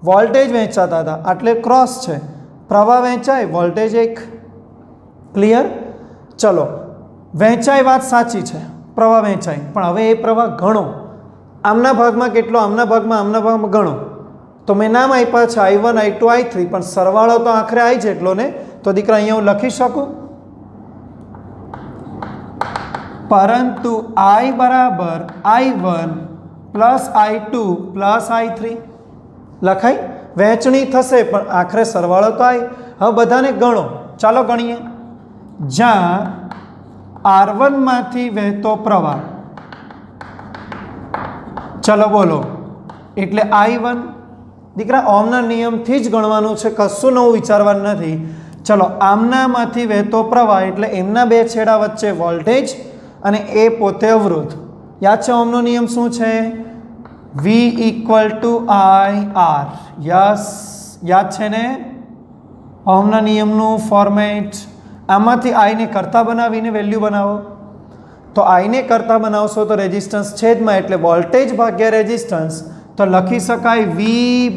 वोल्टेज वहेंचाता हता आटले क्रॉस छे प्रवाह वहेंचाय वोल्टेज एक क्लियर चलो वहेंचाय बात साची है प्रवाह वहेंचाय पण हवे ए प्रवाह गणो आमना भागमां केटलो आमना भागमां गणो तो मैं नाम आप्या छे I1 I2 I3 पण सरवाळो तो आखरे I जेटलो ने तो दीकरा अहींया हुं लखी शकूं परंतु I बराबर I1 plus I2 plus I3 लखाय वहेंचणी थशे पण आखरे सरवाळो तो I हवे बधाने गणो चालो गणीए ज्यां R1 मांथी वहेतो प्रवाह चलो बोलो एटले I1 दीकरा ओमना नियम थी ज गणवानुं छे कशुं नवुं विचारवानुं नथी चलो आमनामांथी वहेतो प्रवाह एटले एमना बे छेड़ा वच्चे वोल्टेज अने ए पोते अवरोध याद छे ओमनो नियम शुं छे V equal to IR yes याद छे ने ओमना नियमनुं फॉर्मेट आमांथी I ने करता बनावीने वेल्यू बनावो तो I ने करता बनावशो तो रेजिस्टन्स छेदमां एटले वोल्टेज भाग्या रेजिस्टन्स तो लखी शकाय V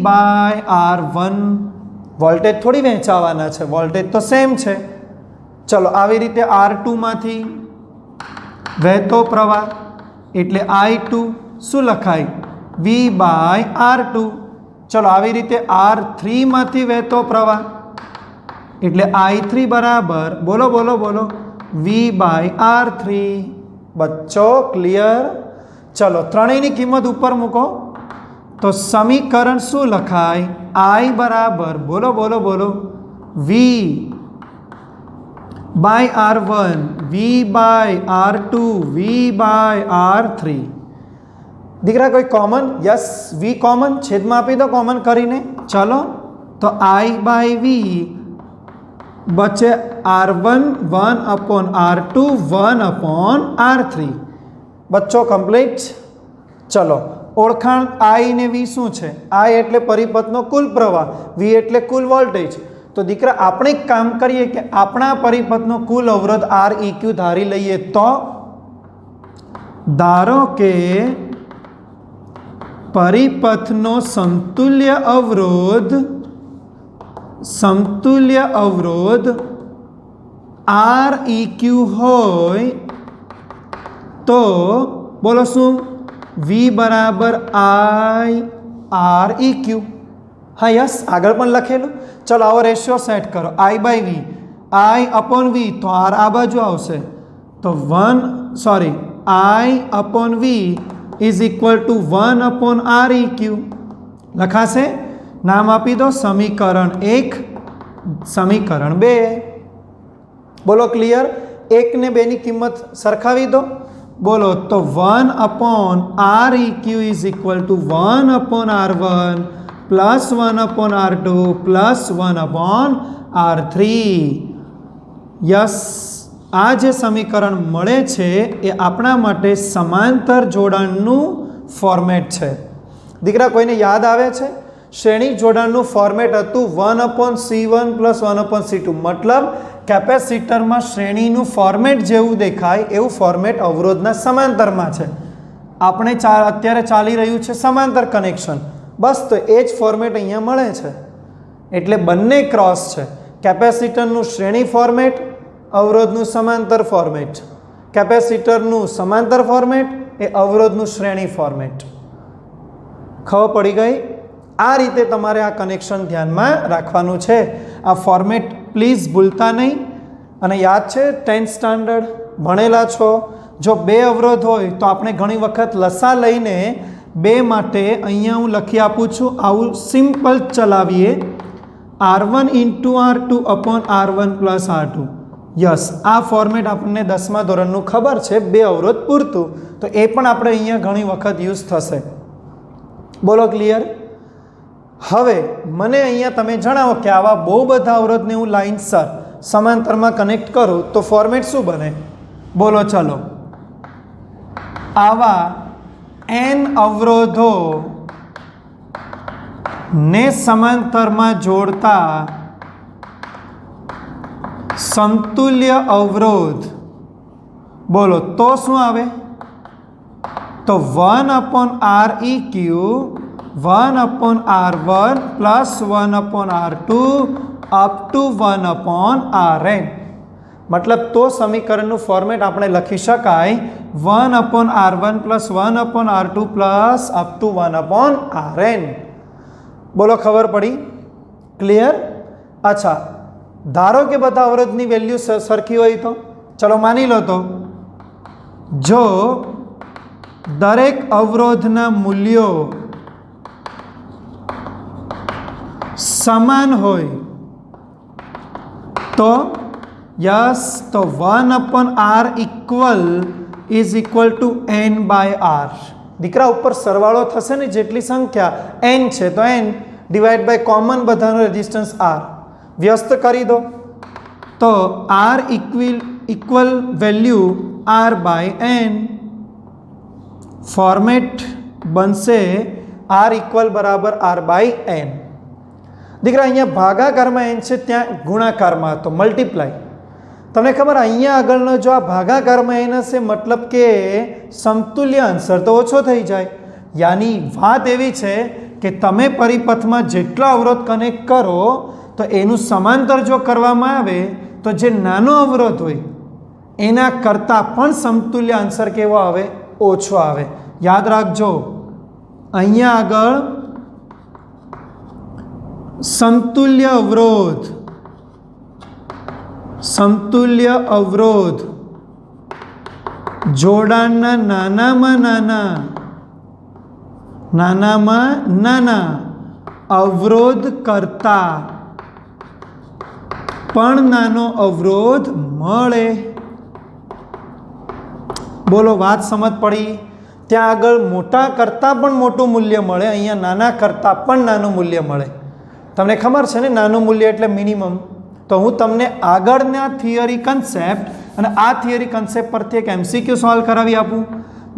बाय R1 वोल्टेज थोड़ी वहेंचावाना छे वोल्टेज तो सेम छे चलो आवी रीते R2 मांथी वहेतो प्रवाह एटले I2 शुं लखाय V बाय R2 चलो आवी रीते R3 मांथी वहेतो प्रवाह एटले I3 बराबर बोलो बोलो बोलो V बाय R3 बच्चों क्लियर चलो त्रणेयनी किंमत ऊपर मूको तो समीकरण शुं लखाय I बराबर बोलो बोलो बोलो V by R1 V by R2 V by R3 दीकरा कोई कॉमन यस V कॉमन छेदमां आपी दो कॉमन करीने चलो तो I बाय V बचे R1 1 upon R2 1 upon R3 बच्चों कम्प्लीट चलो ओळखाण I ने V शुं छे I एटले परिपथनो कुल प्रवाह V एटले कुल वोल्टेज तो दीकरा आपणे एक काम करिए कि आपणा परिपथनो कुल अवरोध REQ धारी लईए तो धारो के परिपथनो समतुल्य अवरोध REQ होय तो बोलो शुं V बराबर I REQ हाँ यस आगळ पण लखेलू। चलो आओ रेशियो सेट करो I by V, I upon V तो R आ बाजू आवशे तो I upon V is equal to 1 upon REQ लखाशे। नाम आपी दो समीकरण 1 समीकरण 2। बोलो क्लियर। 1 ने 2 नी किंमत सरखावी दो। बोलो तो 1 upon REQ is equal to 1 upon R1 plus 1 upon R2 plus 1 upon R3। Yes आ जे समीकरण मळे छे ए आपणा माटे समांतर जोडाणनुं फॉर्मेट छे। दीकरा कोईने याद आवे छे? श्रेणी जोडाणनुं फॉर्मेट हतुं 1 upon C1 plus 1 upon C2 मतलब केपेसिटरमां श्रेणीनुं फॉर्मेट जेवुं देखाय एवुं फॉर्मेट अवरोधना समांतरमां छे। આપણે અત્યારે ચાલી રહ્યું છે સમાંતર કનેક્શન, બસ તો એ જ ફોર્મેટ અહીંયા મળે છે એટલે બંને ક્રોસ છે। કેપેસિટરનું શ્રેણી ફોર્મેટ, અવરોધનું સમાંતર ફોર્મેટ। કેપેસિટરનું સમાંતર ફોર્મેટ એ અવરોધનું શ્રેણી ફોર્મેટ। ખબર પડી ગઈ? આ રીતે તમારે આ કનેક્શન ધ્યાનમાં રાખવાનું છે। આ ફોર્મેટ પ્લીઝ ભૂલતા નહીં। અને યાદ છે 10th સ્ટાન્ડર્ડ ભણેલા છો। જો 2 અવરોધ હોય તો આપણે ઘણી વખત લસા લઈને 2 માટે અહીંયા હું લખી આપું છું આવું સિમ્પલ ચલાવીએ R1 into R2 upon R1 plus R2। Yes आ फॉर्मेट आपने 10मा ધોરણનું ખબર છે 2 અવરોધ પૂરતું તો એ પણ આપણે અહીંયા ઘણી વખત યુઝ થશે। બોલો ક્લિયર। હવે મને અહીંયા તમે જણાવો કે આવા બહુ બધા અવરોધને હું લાઇનસર સમાંતરમાં કનેક્ટ કરું તો ફોર્મેટ શું બને? બોલો ચલો। આવા n અવરોધો ને સમાંતરમાં જોડતા સમતુલ્ય અવરોધ બોલો તો શું આવે? તો 1 upon REQ 1 upon R1 plus 1 upon R2 up to 1 upon RN। मतलब तो समीकरण फॉर्मेट આપણે લખી શકાય 1 upon R1 plus 1 upon R2 plus up to 1 upon RN। बोलो खबर पड़ी? क्लियर? अच्छा धारो के बता अवरोधनी वेल्यू सरखी होय तो चलो मानी लो तो जो दरेक अवरोधना मूल्यों समान होय तो यस तो 1 upon R equal is equal to n by R। दीकरा ऊपर सरवाळो थशे ने जेटली संख्या n छे तो n डिवाइड बाय कॉमन बधानो रेजिस्टन्स R व्यस्त करी दो तो R equal value R by n। Format बनसे R इक्वल बराबर R बाय n। दीकरा अहींया भागाकारमां n छे त्यां गुणाकारमां तो मल्टीप्लाय। तमने खबर अहींया आगळनो जो आ भागाकारमां n हशे मतलब के समतुल्य अंतर तो ओछो थई जाय। यानी वात एवी छे के तमे परिपथमां जेटला अवरोध कनेक्ट करो तो एनुं समांतर जो करवामां आवे तो जे नानो अवरोध होय एना करता पण समतुल्य अंतर केवो आवे? ओछो आवे। याद राखजो अहींया आगळ समतुल्य अवरोध जोड़ाणना नानामां नाना अवरोध करता पण नानो अवरोध मळे। बोलो बात समझ पड़ी? त्यां आगळ मोटा करता पण मोटुं मूल्य मळे, अहींया नाना करता पण नानुं मूल्य मळे। तमने खबर छे ने नानुं मूल्य एटले मिनिमम। तो हूँ तमने आगळना थियरी कन्सेप्ट अने आ थियरी कन्सेप्ट परथी एक MCQ सॉल्व करावी आपूं।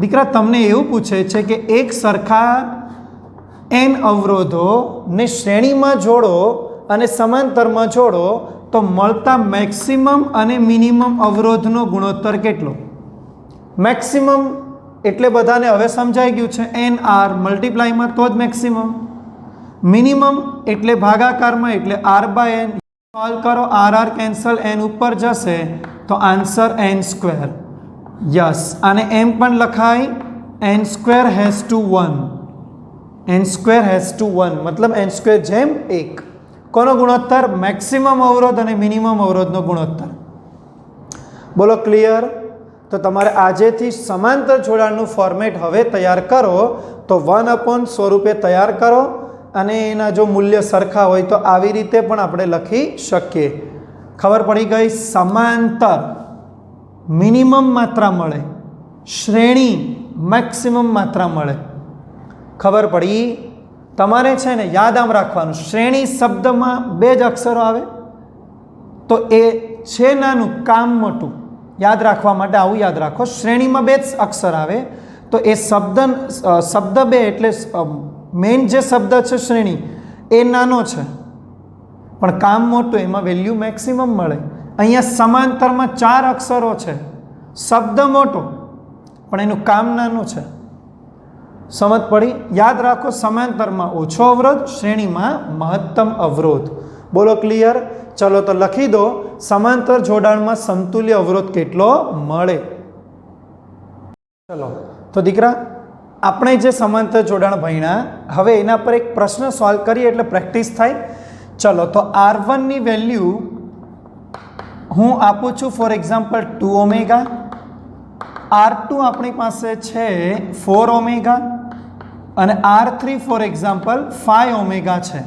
दीकरा तमने एवुं पूछे छे के एक सरखा n अवरोधो ने श्रेणीमां जोड़ो अने समांतरमां जोड़ो तो मळता मैक्सिमम अने मिनिमम अवरोधनो गुणोत्तर केटलो? मैक्सिमम एटले बधाने हवे समजाई गयुं छे NR मल्टीप्लायमां तो ज मैक्सिमम। मिनिमम एटले भागाकारमां एटले R बाय n। सॉल्व करो RR कैंसल n ऊपर जशे तो आंसर n स्क्वेर। यस आने एम पण लखाय n square has to 1। n² has to 1 मतलब n² જેમ 1 કોનો ગુણોત્તર મેક્સિમમ અવરોધ અને મિનિમમ અવરોધનો ગુણોત્તર બોલો ક્લિયર તો તમારે આજેથી સમાંતર જોડાણનું ફોર્મેટ હવે તૈયાર કરો તો 1/100 સ્વરૂપે તૈયાર કરો અને એના જો મૂલ્ય સરખા હોય તો આવી રીતે પણ આપણે લખી શકીએ ખબર પડી ગઈ સમાંતર મિનિમમ માત્રા મળે શ્રેણી મેક્સિમમ માત્રા મળે ખબર પડી તમારે છે ને યાદ આમ રાખવાનું શ્રેણી શબ્દમાં બે જ અક્ષરો આવે તો એ છે નાનું કામ મોટું યાદ રાખવા માટે આવું યાદ રાખો શ્રેણીમાં બે જ અક્ષર આવે તો એ શબ્દ બે એટલે મેઇન જે શબ્દ છે શ્રેણી એ નાનો છે પણ કામ મોટું એમાં વેલ્યુ મેક્સિમમ મળે અહીંયા સમાંતરમાં 4 અક્ષરો છે શબ્દ મોટો પણ એનું કામ નાનું છે સમજ પડી યાદ રાખો સમાંતરમાં ઓછો અવરોધ શ્રેણીમાં મહત્તમ અવરોધ બોલો ક્લિયર ચલો તો લખી દો સમાંતર જોડાણમાં સમતુલ્ય અવરોધ કેટલો મળે ચલો તો દીકરા આપણે જે સમાંતર જોડાણ ભણ્યા હવે એના પર એક પ્રશ્ન સોલ્વ કરીએ એટલે પ્રેક્ટિસ થાય ચલો તો R1 ની વેલ્યુ હું આપું છું ફોર એક્ઝામ્પલ 2 ઓમેગા R2 આપણી પાસે છે 4 ઓમેગા અને R3 ફોર એક્ઝામ્પલ 5 ઓમેગા છે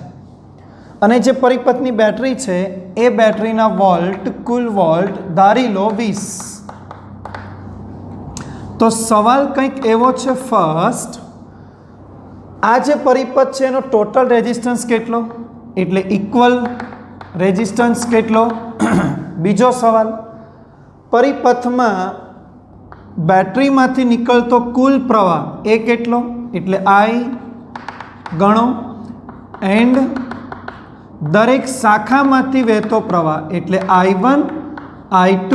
અને જે પરિપથની બેટરી છે એ બેટરીના વોલ્ટ કુલ વોલ્ટ ધારી લો 20 તો સવાલ કંઈક એવો છે ફર્સ્ટ આ જે પરિપથ છે એનો ટોટલ રેઝિસ્ટન્સ કેટલો એટલે ઇક્વલ રેઝિસ્ટન્સ કેટલો બીજો સવાલ પરિપથમાં બેટરીમાંથી નીકળતો કુલ પ્રવાહ એ કેટલો એટલે I ગણો એન્ડ દરેક શાખામાંથી વહેતો પ્રવાહ એટલે I1 I2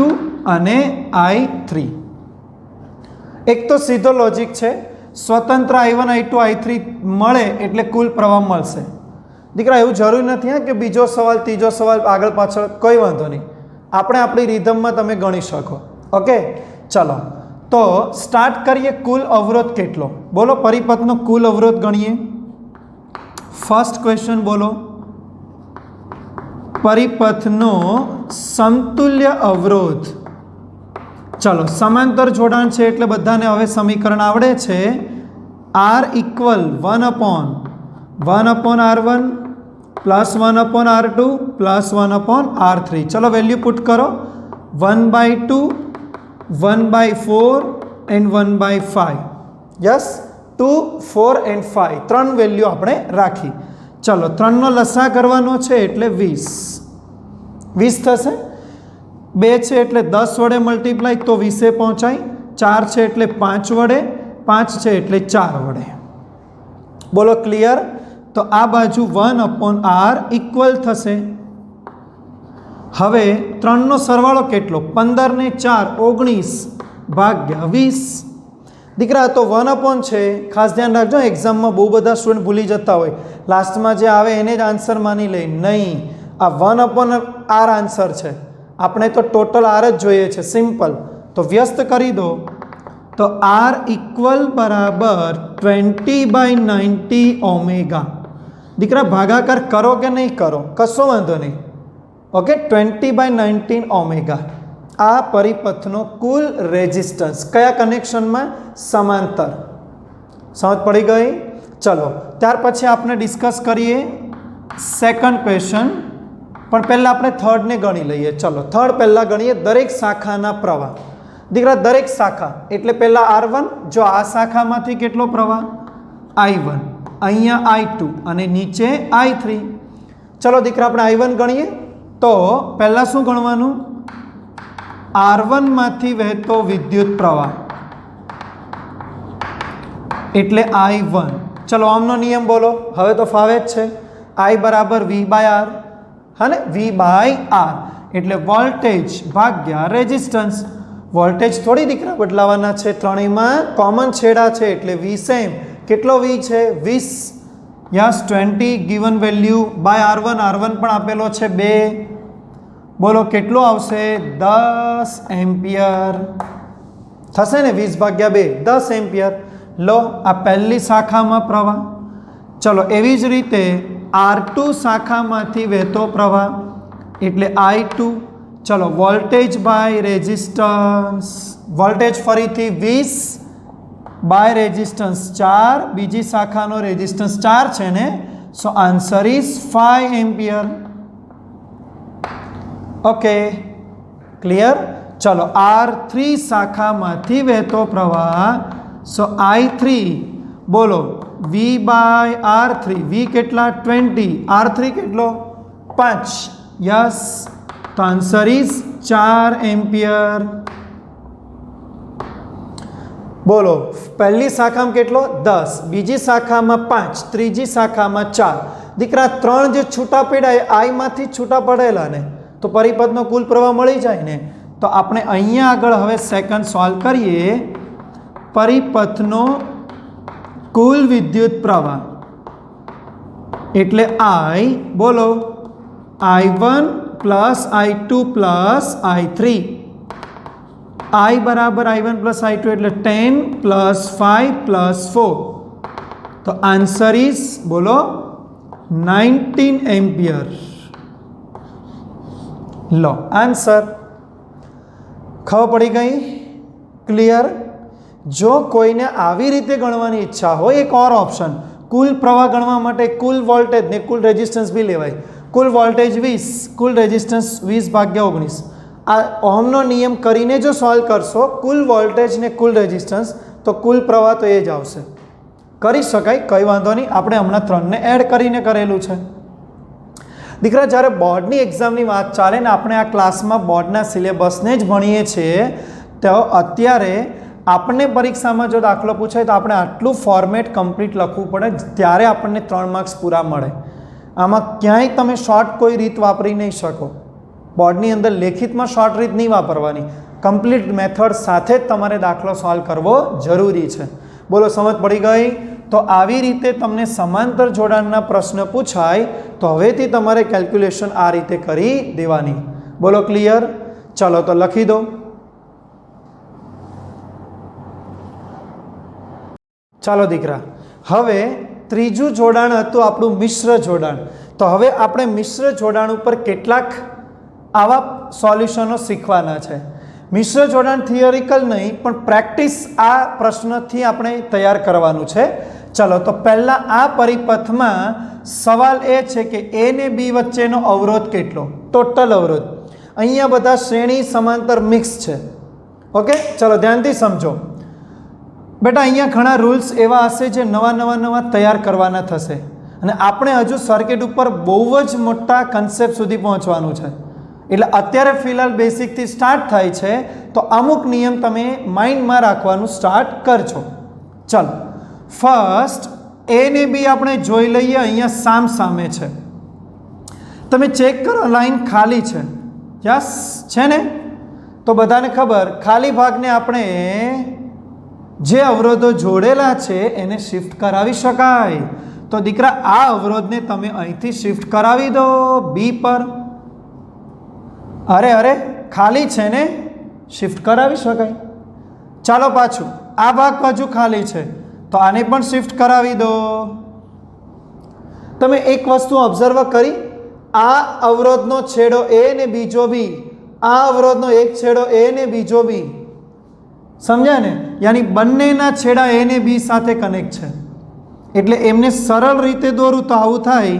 અને I3 એક તો સીધો લોજિક છે સ્વતંત્ર I1 I2 I3 મળે એટલે કુલ પ્રવાહ મળશે દીકરા એવું જરૂરી નથી હા કે બીજો સવાલ ત્રીજો સવાલ આગળ પાછળ કોઈ વાંધો નહીં આપણે આપણી રિધમમાં તમે ગણી શકો ઓકે ચલો તો સ્ટાર્ટ કરીએ કુલ અવરોધ કેટલો બોલો પરિપથનો કુલ અવરોધ ગણીએ ફર્સ્ટ ક્વેશ્ચન બોલો પરિપથનો સમતુલ્ય અવરોધ ચલો સમાંતર જોડાણ છે એટલે બધાને હવે સમીકરણ આવડે છે R equal 1/1/R1 plus 1/R2 plus 1/R3 ચલો વેલ્યુ પુટ કરો 1/2 1/4 એન્ડ 1/5 યસ 2 4 એન્ડ 5 ત્રણ વેલ્યુ આપણે રાખી ચલો ત્રણનો લસા કરવાનો છે એટલે 20 થશે 2 છે એટલે 10 વડે મલ્ટીપ્લાય તો 20 પહોંચાય 4 છે એટલે 5 વડે 5 છે એટલે 4 વડે બોલો ક્લિયર તો આ બાજુ 1/R ઇક્વલ થશે હવે ત્રણનો સરવાળો કેટલો 15 ને 4 19 ભાગ્યા 20 દીકરા તો 1/ છે ખાસ ધ્યાન રાખજો એક્ઝામમાં બહુ બધા સ્ટુડન્ટ ભૂલી જતા હોય લાસ્ટમાં જે આવે એને જ આન્સર માની લે નહીં આ 1/R આન્સર છે આપણે તો ટોટલ R જ જોઈએ છે સિમ્પલ તો વ્યસ્ત કરી દો તો R ઇક્વલ બરાબર 20/90 ઓમેગા દીકરા ભાગાકાર કરો કે નહીં કરો કશો વાંધો નહીં ઓકે 20/19 ઓમેગા આ પરિપથનો કુલ રેઝિસ્ટન્સ કયા કનેક્શનમાં સમાંતર સમજ પડી ગઈ ચલો ત્યાર પછી આપણે ડિસ્કસ કરીએ સેકન્ડ ક્વેશ્ચન પણ પહેલાં આપણે થર્ડને ગણી લઈએ ચલો થર્ડ પહેલાં ગણીએ દરેક શાખાના પ્રવાહ દીકરા દરેક શાખા એટલે પહેલાં R1 જો આ શાખામાંથી કેટલો પ્રવાહ I1 અહીંયા I2 અને નીચે I3 ચલો દીકરા આપણે I1 ગણીએ તો પહેલાં શું ગણવાનું R1 માંથી વહેતો વિદ્યુત પ્રવાહ એટલે I1 ચલો ઓમનો નિયમ બોલો હવે તો ફાવે જ છે I બરાબર V/R હા ને V/R એટલે વોલ્ટેજ ભાગ્યા રેઝિસ્ટન્સ વોલ્ટેજ થોડી દીકરા બદલાવાના છે ત્રણેયમાં કોમન છેડા છે એટલે V સેમ કેટલો V છે 20 yes 20 given value by R1 પણ આપેલો છે 2 બોલો કેટલો આવશે 10 એમ્પિયર થશે ને 20/2 10 એમ્પિયર લો આ પહેલી શાખામાં પ્રવાહ चलो एवी ज रीते R2 शाखामांथी वहेतो प्रवाह एटले I2। चलो वोल्टेज बाय रेजिस्टन्स, वोल्टेज फरीथी 20 बाय रेजिस्टन्स 4, बीजी शाखानो रेजिस्टन्स 4 छे ने, so answer is 5 ampere. Okay clear. चलो R3 शाखामांथी वहेतो प्रवाह, सो I3 बोलो V बाय R3, V केटला 20, R3 केटलो 5, यस, तो आंसर इज 4 एम्पियर। बोलो पहली शाखा में केटलो 10, बीजी शाखा में 5, त्रीजी शाखा में 4। दीकरा 3 जे छूटा पड़ा है आई मांथी छूटा पड़ेला ने, तो परिपथनो कुल प्रवाह मळी जाय ने। तो आपणे अहींया आगळ हवे सेकंड सॉल्व करीए। परिपथनो कुल विद्युत प्रवाह एटले I, बोलो I1 plus I2 plus I3, I बराबर I1 प्लस I2 एटले 10 प्लस 5 प्लस 4, तो आंसर इज बोलो 19 एम्पियर। लो आंसर खबर पड़ी गई, क्लियर। जो कोईने आवी रीते गणवानी इच्छा हो, एक और ऑप्शन, कुल प्रवाह गणवा माटे कुल वोल्टेज ने कुल रेजिस्टन्स भी लेवाय। कुल वोल्टेज 20, कुल रेजिस्टन्स 20 भाग्या 19। आ ओहमनो नियम करीने जो सॉल्व करशो कुल वोल्टेज ने कुल रेजिस्टन्स, तो कुल प्रवाह तो ए ज आवशे। करी शकाय, कई वांधो नहीं, आपणे हमणां 3 ने एड करीने करेलुं छे। दीकरा ज्यारे बोर्डनी एक्जामनी वात चाले ने आपणे आ क्लासमां बोर्डना सिलेबसने ज भणीए छीए, तो अत्यारे आपने परीक्षा में जो दाखलो पूछाय तो आपणे आटलू फॉर्मेट कम्प्लीट लखवू पड़े, त्यारे आपने 3 मार्क्स पूरा मळे। आमां क्यांय तमे शॉर्ट कोई रीत वापरी नहीं शको। बोर्डनी अंदर लेखित में शॉर्ट रीत नहीं वापरवानी, कम्प्लीट मेथड साथे ज तमारे दाखलो सॉल्व करवो जरूरी छे। बोलो समझ पड़ी गई। तो आवी रीते तमने समांतर जोड़ाणना प्रश्न पूछाय तो हवेथी तमारे केल्क्युलेशन आ रीते करी देवानी। बोलो क्लियर। चलो तो लखी दो। चालो दीकरा, हवे त्रीजू जोड़ाण हतुं आपणुं मिश्र जोड़ाण। तो हवे आपणे मिश्र जोड़ाण उपर केटलाक आवा सोल्यूशनो शीखवाना छे। मिश्र जोड़ाण थियोरिकल नहीं पण प्रेक्टिस आ प्रश्नथी आपणे तैयार करवानुं छे। चलो तो पहला आ परिपथ में सवाल ए छे कि ए ने बी वच्चेनो अवरोध केटलो, टोटल अवरोध। अहींया बधा श्रेणी समांतर मिक्स छे। ओके चलो ध्यानथी समझो बेटा। अहींया घणा रूल्स एवा हशे जे नवा तैयार करवाना थशे अने आपणे हजू सर्किट उपर बहु ज मोटा कन्सेप्ट सुधी पहोंचवानुं छे। एटले अत्यारे फिलहाल बेसिक थी स्टार्ट थाय छे, तो अमुक नियम तमे माइंड में राखवानुं स्टार्ट करजो। चलो फर्स्ट ए ने बी आपणे जोई लईए। अहींया साम सामे छे, तमे चेक करो लाइन खाली छे, यस छे ने। तो बधाने खबर खाली भागने आपणे जे अवरोधो जोड़ेला छे एने शिफ्ट करावी शकाय। तो दीकरा आ अवरोधने तमे અહીંથી शिफ्ट करावी दो बी पर। अरे अरे खाली छे ने, शिफ्ट करावी शकाय। चालो पाछू आ भाग बाजू खाली छे तो आने पण शिफ्ट करावी दो। तमे एक वस्तु ऑब्जर्व करी, आ अवरोधनो छेड़ो ए ने बीजो बी, आ अवरोधनो एक छेड़ो ए ने बीजो बी, समझ्या ने। यानी बंनेना छेड़ा ए ने बी साथे कनेक्ट छे, एटले एमने सरल रीते दोरू तो आवुं थाय।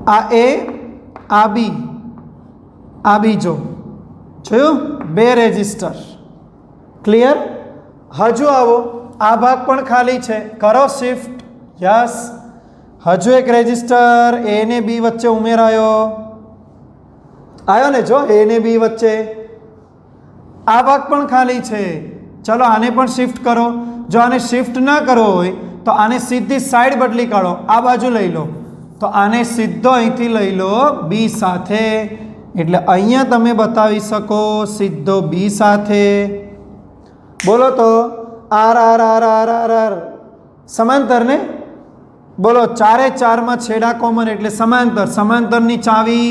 आ ए आ बी, आ बीजो जोयुं, बे रेजिस्टर। क्लियर। हजू आवो, आ भाग पण खाली छे, करो शिफ्ट, यस। हजू एक रेजिस्टर ए ने बी वच्चे उमेरायो, आयो ने जो ए ने बी वच्चे। आ भाग पण खाली छे, चलो आने पण शिफ्ट करो। जो आने शिफ्ट ना करो होय तो आने सीधी साइड बदली काढो, आ बाजू लई लो। तो आने सीधो અહીંથી લઈ લો બી સાથે, એટલે અહીંયા તમે બતાવી શકો સીધો બી સાથે। બોલો તો R R R R R R સમાંતર ને। બોલો 4 4 માં છેડા કોમન એટલે સમાંતર। સમાંતરની ચાવી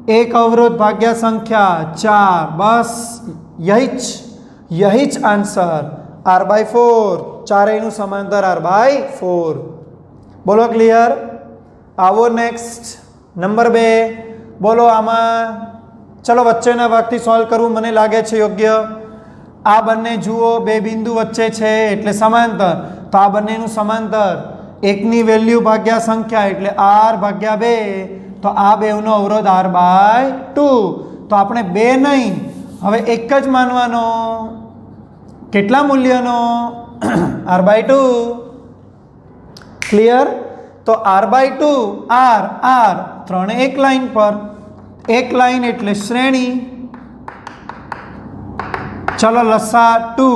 एक अवरोध भाग्या संख्या 4, बस यही ज आंसर R/4। ચારેયનું સમાંતર r/4. બોલો ક્લિયર? આવો નેક્સ્ટ નંબર 2. બોલો આમાં ચલો વચ્ચેના ભાગથી સોલ્વ કરવું મને લાગે છે યોગ્ય. આ બંને જુઓ બે બિંદુ વચ્ચે છે એટલે સમાંતર, તો આ બંનેનું સમાંતર એકની વેલ્યુ ભાગ્યા સંખ્યા એટલે r/2, તો આ બેવનો અવરોધ r/2. તો આપણે 2 નહીં, હવે એક જ માનવાનો. કેટલા મૂલ્યનો? r/2. ક્લિયર? તો r/2 r ત્રણે એક લાઈન પર, એક લાઈન એટલે શ્રેણી. ચલો લસા 2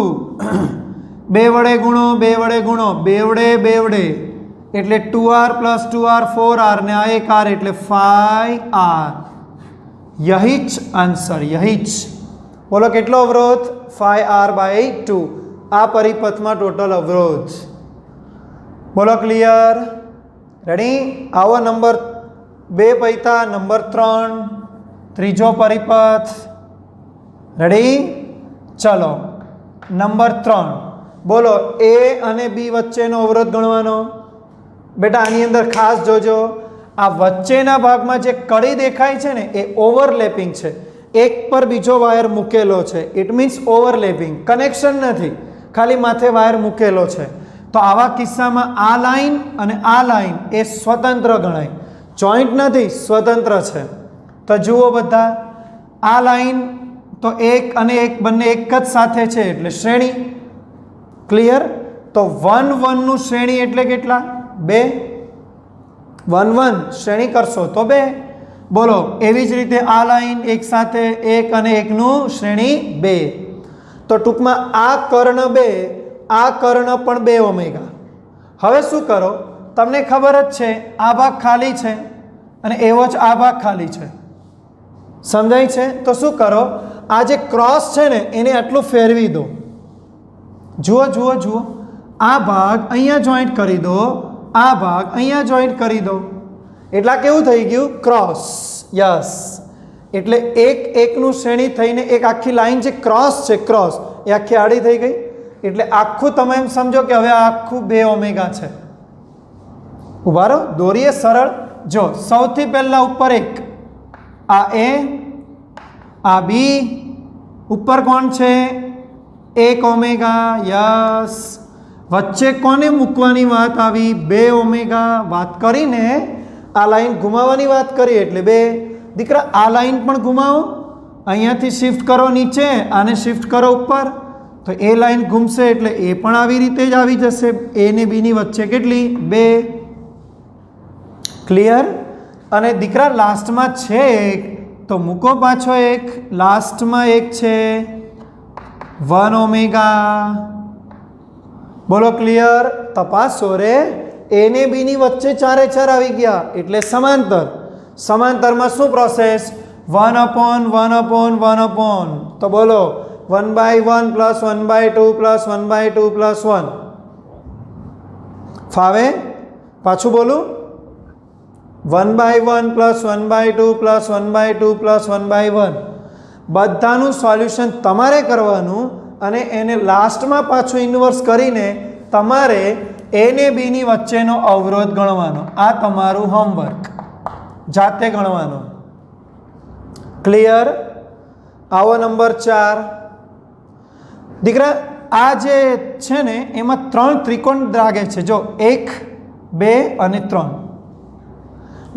2 વડે ગુણો, 2 વડે ગુણો, 2 વડે એટલે 2r + 2r 4r ને આ એક r એટલે 5r. यही ज आंसर, यही ज. बोलो કેટલો અવરોધ? 5r/2. આ પરિપથમાં ટોટલ અવરોધ. બોલો ક્લિયર? રેડી? આવો નંબર 2 પૈતા નંબર 3, ત્રીજો પરિપથ. રેડી? ચલો નંબર 3. બોલો a અને b વચ્ચેનો અવરોધ ગણવાનો. બેટા આની અંદર ખાસ જોજો, આ વચ્ચેના ભાગમાં જે કડી દેખાય છે ને એ ઓવરલેપિંગ છે. એક પર બીજો વાયર મૂકેલો છે, ઇટ મીન્સ ઓવરલેપિંગ, કનેક્શન નથી, ખાલી માથે વાયર મૂકેલો છે. તો આવા કિસ્સામાં આ લાઈન અને આ લાઈન એ સ્વતંત્ર ગણાય, જોઈન્ટ નથી, સ્વતંત્ર છે. તો જુઓ બધા, આ લાઈન તો એક અને એક બંને એક જ સાથે છે એટલે શ્રેણી. ક્લિયર? તો 1 1 નું શ્રેણી એટલે કેટલા? 2. 1 1 શ્રેણી કરશો તો 2. બોલો એવી જ રીતે આ લાઈન એક સાથે એક અને એકનું શ્રેણી 2. તો ટૂંકમાં આ કર્ણ 2, આ કર્ણ પણ 2 ઓમેગા. હવે શું કરો? તમને ખબર જ છે આ ભાગ ખાલી છે અને એવો જ આ ભાગ ખાલી છે. સમજાય છે? તો શું કરો? આ જે ક્રોસ છે ને એને આટલું ફેરવી દો. જુઓ જુઓ જુઓ, આ ભાગ અહીંયા જોઈન્ટ કરી દો, આ ભાગ અહીંયા જોઈન્ટ કરી દો, એટલા કેવું થઈ ગયું? ક્રોસ. યસ. એટલે એક એકનું શ્રેણી થઈને એક આખી લાઈન જે ક્રોસ છે, ક્રોસ એ આખી આડી થઈ ગઈ. એટલે આખું તમે એમ સમજો કે હવે આ આખું 2 ઓમેગા છે. ઉભા રહો, દોરીએ સરળ. જો સૌથી પહેલા ઉપર એક, આ a, આ b, ઉપર કોણ છે? 1 ઓમેગા. યસ. વચ્ચે કોને મૂકવાની વાત આવી? 2 ઓમેગા. વાત કરીને આ લાઈન ઘુમાવવાની વાત કરી એટલે 2. દીકરા આ લાઈન પણ ઘુમાવો, અહીંયાથી શિફ્ટ કરો નીચે, આને શિફ્ટ કરો ઉપર, તો એ લાઈન ઘૂમશે એટલે એ પણ આવી રીતે જ આવી જશે. a ને b ની વચ્ચે કેટલી? 2. ક્લિયર? અને દીકરા લાસ્ટમાં છે એક, તો મૂકો પાછો એક, લાસ્ટમાં એક છે 1 ઓમેગા. બોલો ક્લિયર? તપાસો રે, a ને b ની વચ્ચે 4 4 આવી ગયા એટલે સમાંતર. સમાંતરમાં શું પ્રોસેસ? 1/1/1/1. તો બોલો 1/1 + 1/2 + 1/2 + 1. ફાવે? પાછું બોલું? 1/1 + 1/2 + 1/2 + 1/1. બધાનું સોલ્યુશન તમારે કરવાનું અને એને લાસ્ટમાં પાછું ઇન્વર્સ કરીને તમારે a ને b ની વચ્ચેનો અવરોધ ગણવાનો. આ તમારું હોમવર્ક, જાતે ગણવાનો. ક્લિયર? આવો નંબર 4. દીકરા આ જે છે ને એમાં 3 ત્રિકોણ લાગે છે. જો 1 2 અને 3.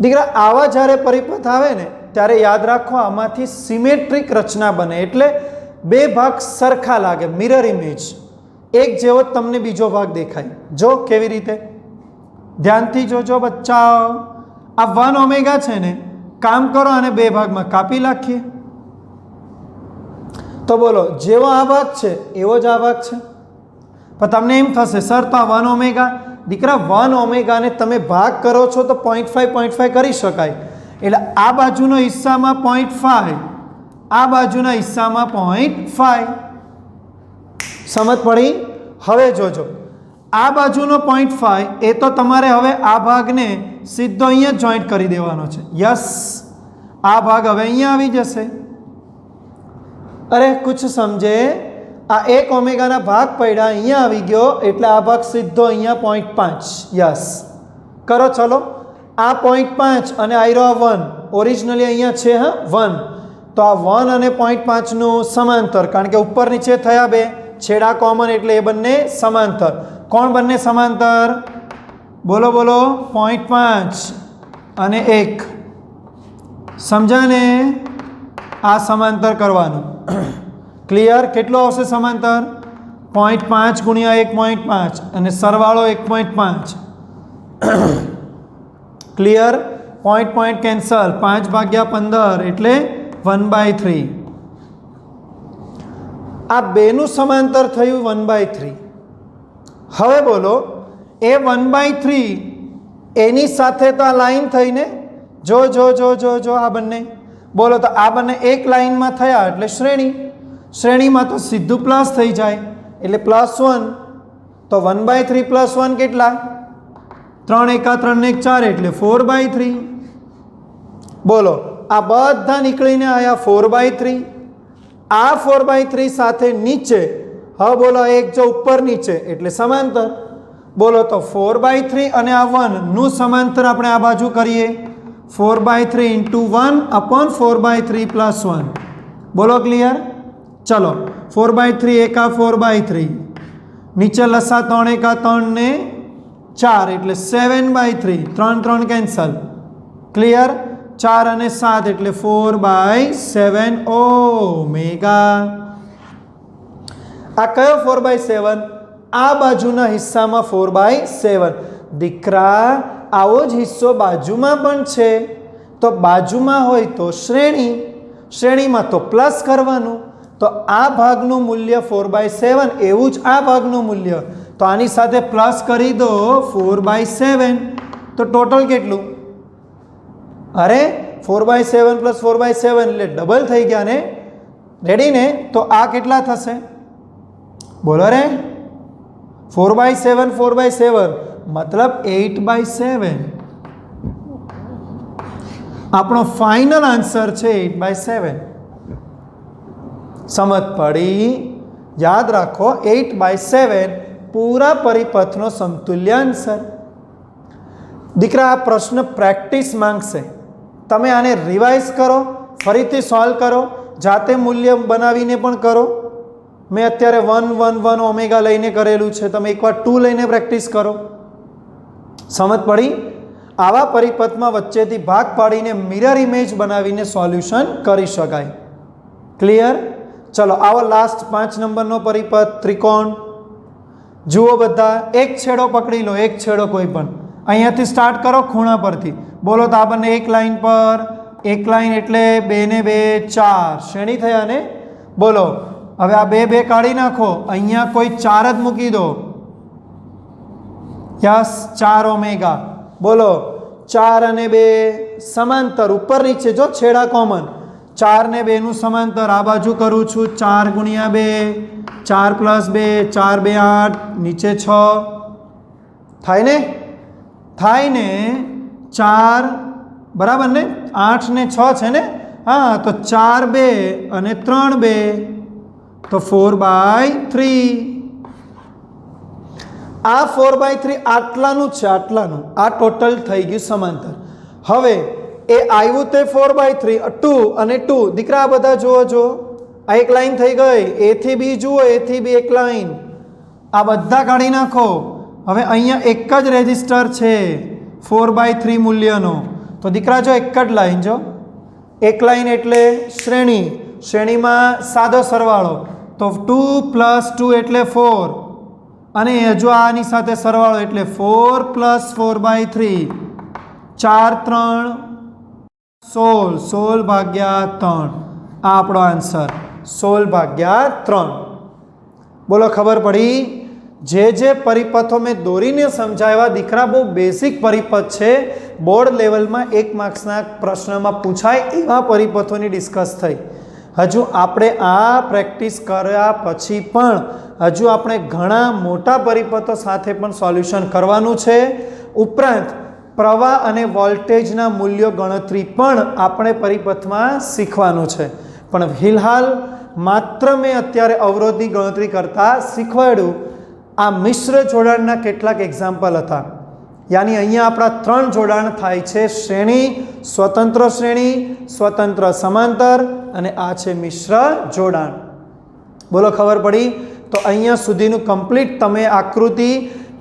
દીકરા આવા જ્યારે પરિપથ આવે ને ત્યારે યાદ રાખો આમાંથી સિમેટ્રિક રચના બને, એટલે 2 ભાગ સરખા લાગે, મિરર ઇમેજ. એક જેવો જ તમને બીજો ભાગ દેખાય. જો કેવી રીતે, ધ્યાનથી જોજો બચ્ચાઓ. આ 1 ઓમેગા છે ને, કામ કરો અને 2 ભાગમાં કાપી નાખીએ. તો બોલો જેવો આ ભાગ છે એવો જ આ ભાગ છે. પણ તમને એમ થશે સર તો આ 1 ઓમેગા. દીકરા 1 ઓમેગાને તમે ભાગ કરો છો તો 0.5 કરી શકાય. એટલે આ બાજુનો હિસ્સામાં 0.5, આ બાજુના હિસ્સામાં 0.5. સમજ પડી? હવે જોજો, આ બાજુનો 0.5 એ તો તમારે હવે આ ભાગને સીધો અહીંયા જોઈન્ટ કરી દેવાનો છે. યસ, આ ભાગ હવે અહીંયા આવી જશે. અરે કુછ સમજે? આ 1 ઓમેગાના ભાગ પડ્યા અહીંયા આવી ગયો એટલે આ ભાગ સીધો અહીંયા 0.5 યસ કરો ચલો આ 0.5 અને આયરો આ 1 ઓરિજિનલી અહીંયા છે હા 1 તો આ 1 અને 0.5 નું સમાંતર કારણ કે ઉપર નીચે થયા બે છેડા કોમન એટલે એ બંને સમાંતર કોણ બંને સમાંતર બોલો બોલો 0.5 અને 1 સમજાને આ સમાંતર કરવાનું ક્લિયર કેટલો આવશે સમાંતર 0.5 ગુણ્યા 1.5 અને સરવાળો 1.5 ક્લિયર પોઈન્ટ કેન્સલ 5/15 એટલે 1/3 આ બેનું સમાંતર થયું 1/3 હવે બોલો એ 1/3 એની સાથે તો આ લાઈન થઈને જો જો જો જો જો આ બંને બોલો તો આ બંને એક લાઈનમાં થયા એટલે શ્રેણીમાં તો સીધું પ્લસ થઈ જાય એટલે +1 તો 1/3 + 1 કેટલા 3 × 1 3 × 4 એટલે 4/3 બોલો આ બધા નીકળીને આયા 4/3 આ 4/3 સાથે નીચે હવે બોલો એક જો ઉપર નીચે એટલે સમાંતર બોલો તો 4/3 અને આ 1 નું સમાંતર આપણે આ બાજુ કરીએ 4/3 × 1/4/3 + 1 બોલો ક્લિયર ચલો 4/3 1 4/3 નીચે લસા 3 1 3 ને 4 એટલે 7/3 3 3 કેન્સલ ક્લિયર 4 અને 7 એટલે 4/7 ઓમેગા આ કયો 4/7 આ બાજુના હિસ્સામાં 4/7 દીકરા આવો જ હિસ્સો બાજુમાં પણ છે તો બાજુમાં હોય તો શ્રેણીમાં તો પ્લસ કરવાનું તો આ ભાગનું મૂલ્ય 4/7 એવું જ આ ભાગનું મૂલ્ય તો આની સાથે પ્લસ કરી દો 4/7 તો ટોટલ કેટલું અરે 4/7 + 4/7 એટલે ડબલ થઈ ગયા ને રેડી ને તો આ કેટલા થશે બોલો રે 4/7 4/7 मतलब 8/7 આપણો ફાઇનલ આન્સર છે 8/7 સમજ પડી યાદ રાખો 8/7 પૂરા પરિપથનો સમતુલ્ય આન્સર દીકરા આ પ્રશ્ન પ્રેક્ટિસ માંગશે તમે આને રિવાઇઝ કરો ફરીથી સોલ્વ કરો જાતે મૂલ્ય બનાવીને પણ કરો મેં અત્યારે 1 1 1 ઓમેગા લઈને કરેલું છે તમે એકવાર 2 લઈને પ્રેક્ટિસ કરો સમજ પડી આવા પરિપથમાં વચ્ચેથી ભાગ પાડીને મિરર ઇમેજ બનાવીને સોલ્યુશન કરી શકાય ક્લિયર ચલો આવો લાસ્ટ 5 નંબરનો પરિપથ ત્રિકોણ જુઓ બધા એક છેડો પકડી લો એક છેડો કોઈ પણ અહીંયાથી સ્ટાર્ટ કરો ખૂણા પરથી બોલો તો આ બંને એક લાઈન પર એક લાઈન એટલે 2 ને 2 4 શ્રેણી થયા ને બોલો હવે આ 2 2 કાઢી નાખો અહીંયા કોઈ 4 જ મૂકી દો યસ 4 ઓમેગા બોલો 4 અને 2 સમાંતર ઉપર નીચે જો છેડા કોમન 4 ને 2 નું સમાંતર આ બાજુ કરું છું 4 × 2 4 + 2 4 2 8 નીચે 6 થાય ને 4 બરાબર ને 8 ને 6 છે ને હા તો 4 2 અને 3 2 તો 4/3 આ 4/3 આટલાનું છે આટલાનું આ ટોટલ થઈ ગયું સમાંતર હવે એ આવ્યું તે 4/3 2 અને 2 દીકરા આ બધા જુઓ જો આ એક લાઈન થઈ ગઈ એ થી બી જુઓ એ થી બી એક લાઈન આ બધા કાઢી નાખો હવે અહીંયા એક જ રેઝિસ્ટર છે 4/3 મૂલ્યનો તો દીકરા જો એક જ લાઈન જો એક લાઈન એટલે શ્રેણીમાં સાદો સરવાળો તો 2 + 2 એટલે 4 અને જો આની સાથે સરવાળો એટલે 4 + 4/3 4 3 16 આ આપણો આન્સર 16/3 બોલો ખબર પડી જે પરિપથો મેં દોરીને સમજાવ્યા દીકરા બહુ બેસિક પરિપથ છે બોર્ડ લેવલમાં 1 માર્ક્સના પ્રશ્નમાં પૂછાય એવા પરિપથોની ડિસ્કસ થઈ હજુ આપણે આ પ્રેક્ટિસ કર્યા પછી પણ હજુ આપણે ઘણા મોટા પરિપથો સાથે પણ સોલ્યુશન કરવાનું છે ઉપરાંત પ્રવાહ અને વોલ્ટેજના મૂલ્યો ગણતરી પણ આપણે પરિપથમાં શીખવાનું છે પણ ફિલહાલ માત્ર મેં અત્યારે અવરોધની ગણતરી કરતા શીખવાડ્યું. આ મિશ્ર જોડાણના કેટલાક એક્ઝામ્પલ હતા. યાની અહીંયા આપણા 3 જોડાણ થાય છે: શ્રેણી, સ્વતંત્ર સમાંતર અને આ છે મિશ્ર જોડાણ. બોલો, ખબર પડી? તો અહીંયા સુધીનું કમ્પ્લીટ તમે આકૃતિ,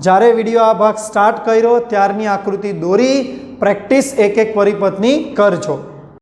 જ્યારે વિડીયો આ ભાગ સ્ટાર્ટ કર્યો ત્યારની આકૃતિ દોરી પ્રેક્ટિસ એક એક પરિપથની કરજો.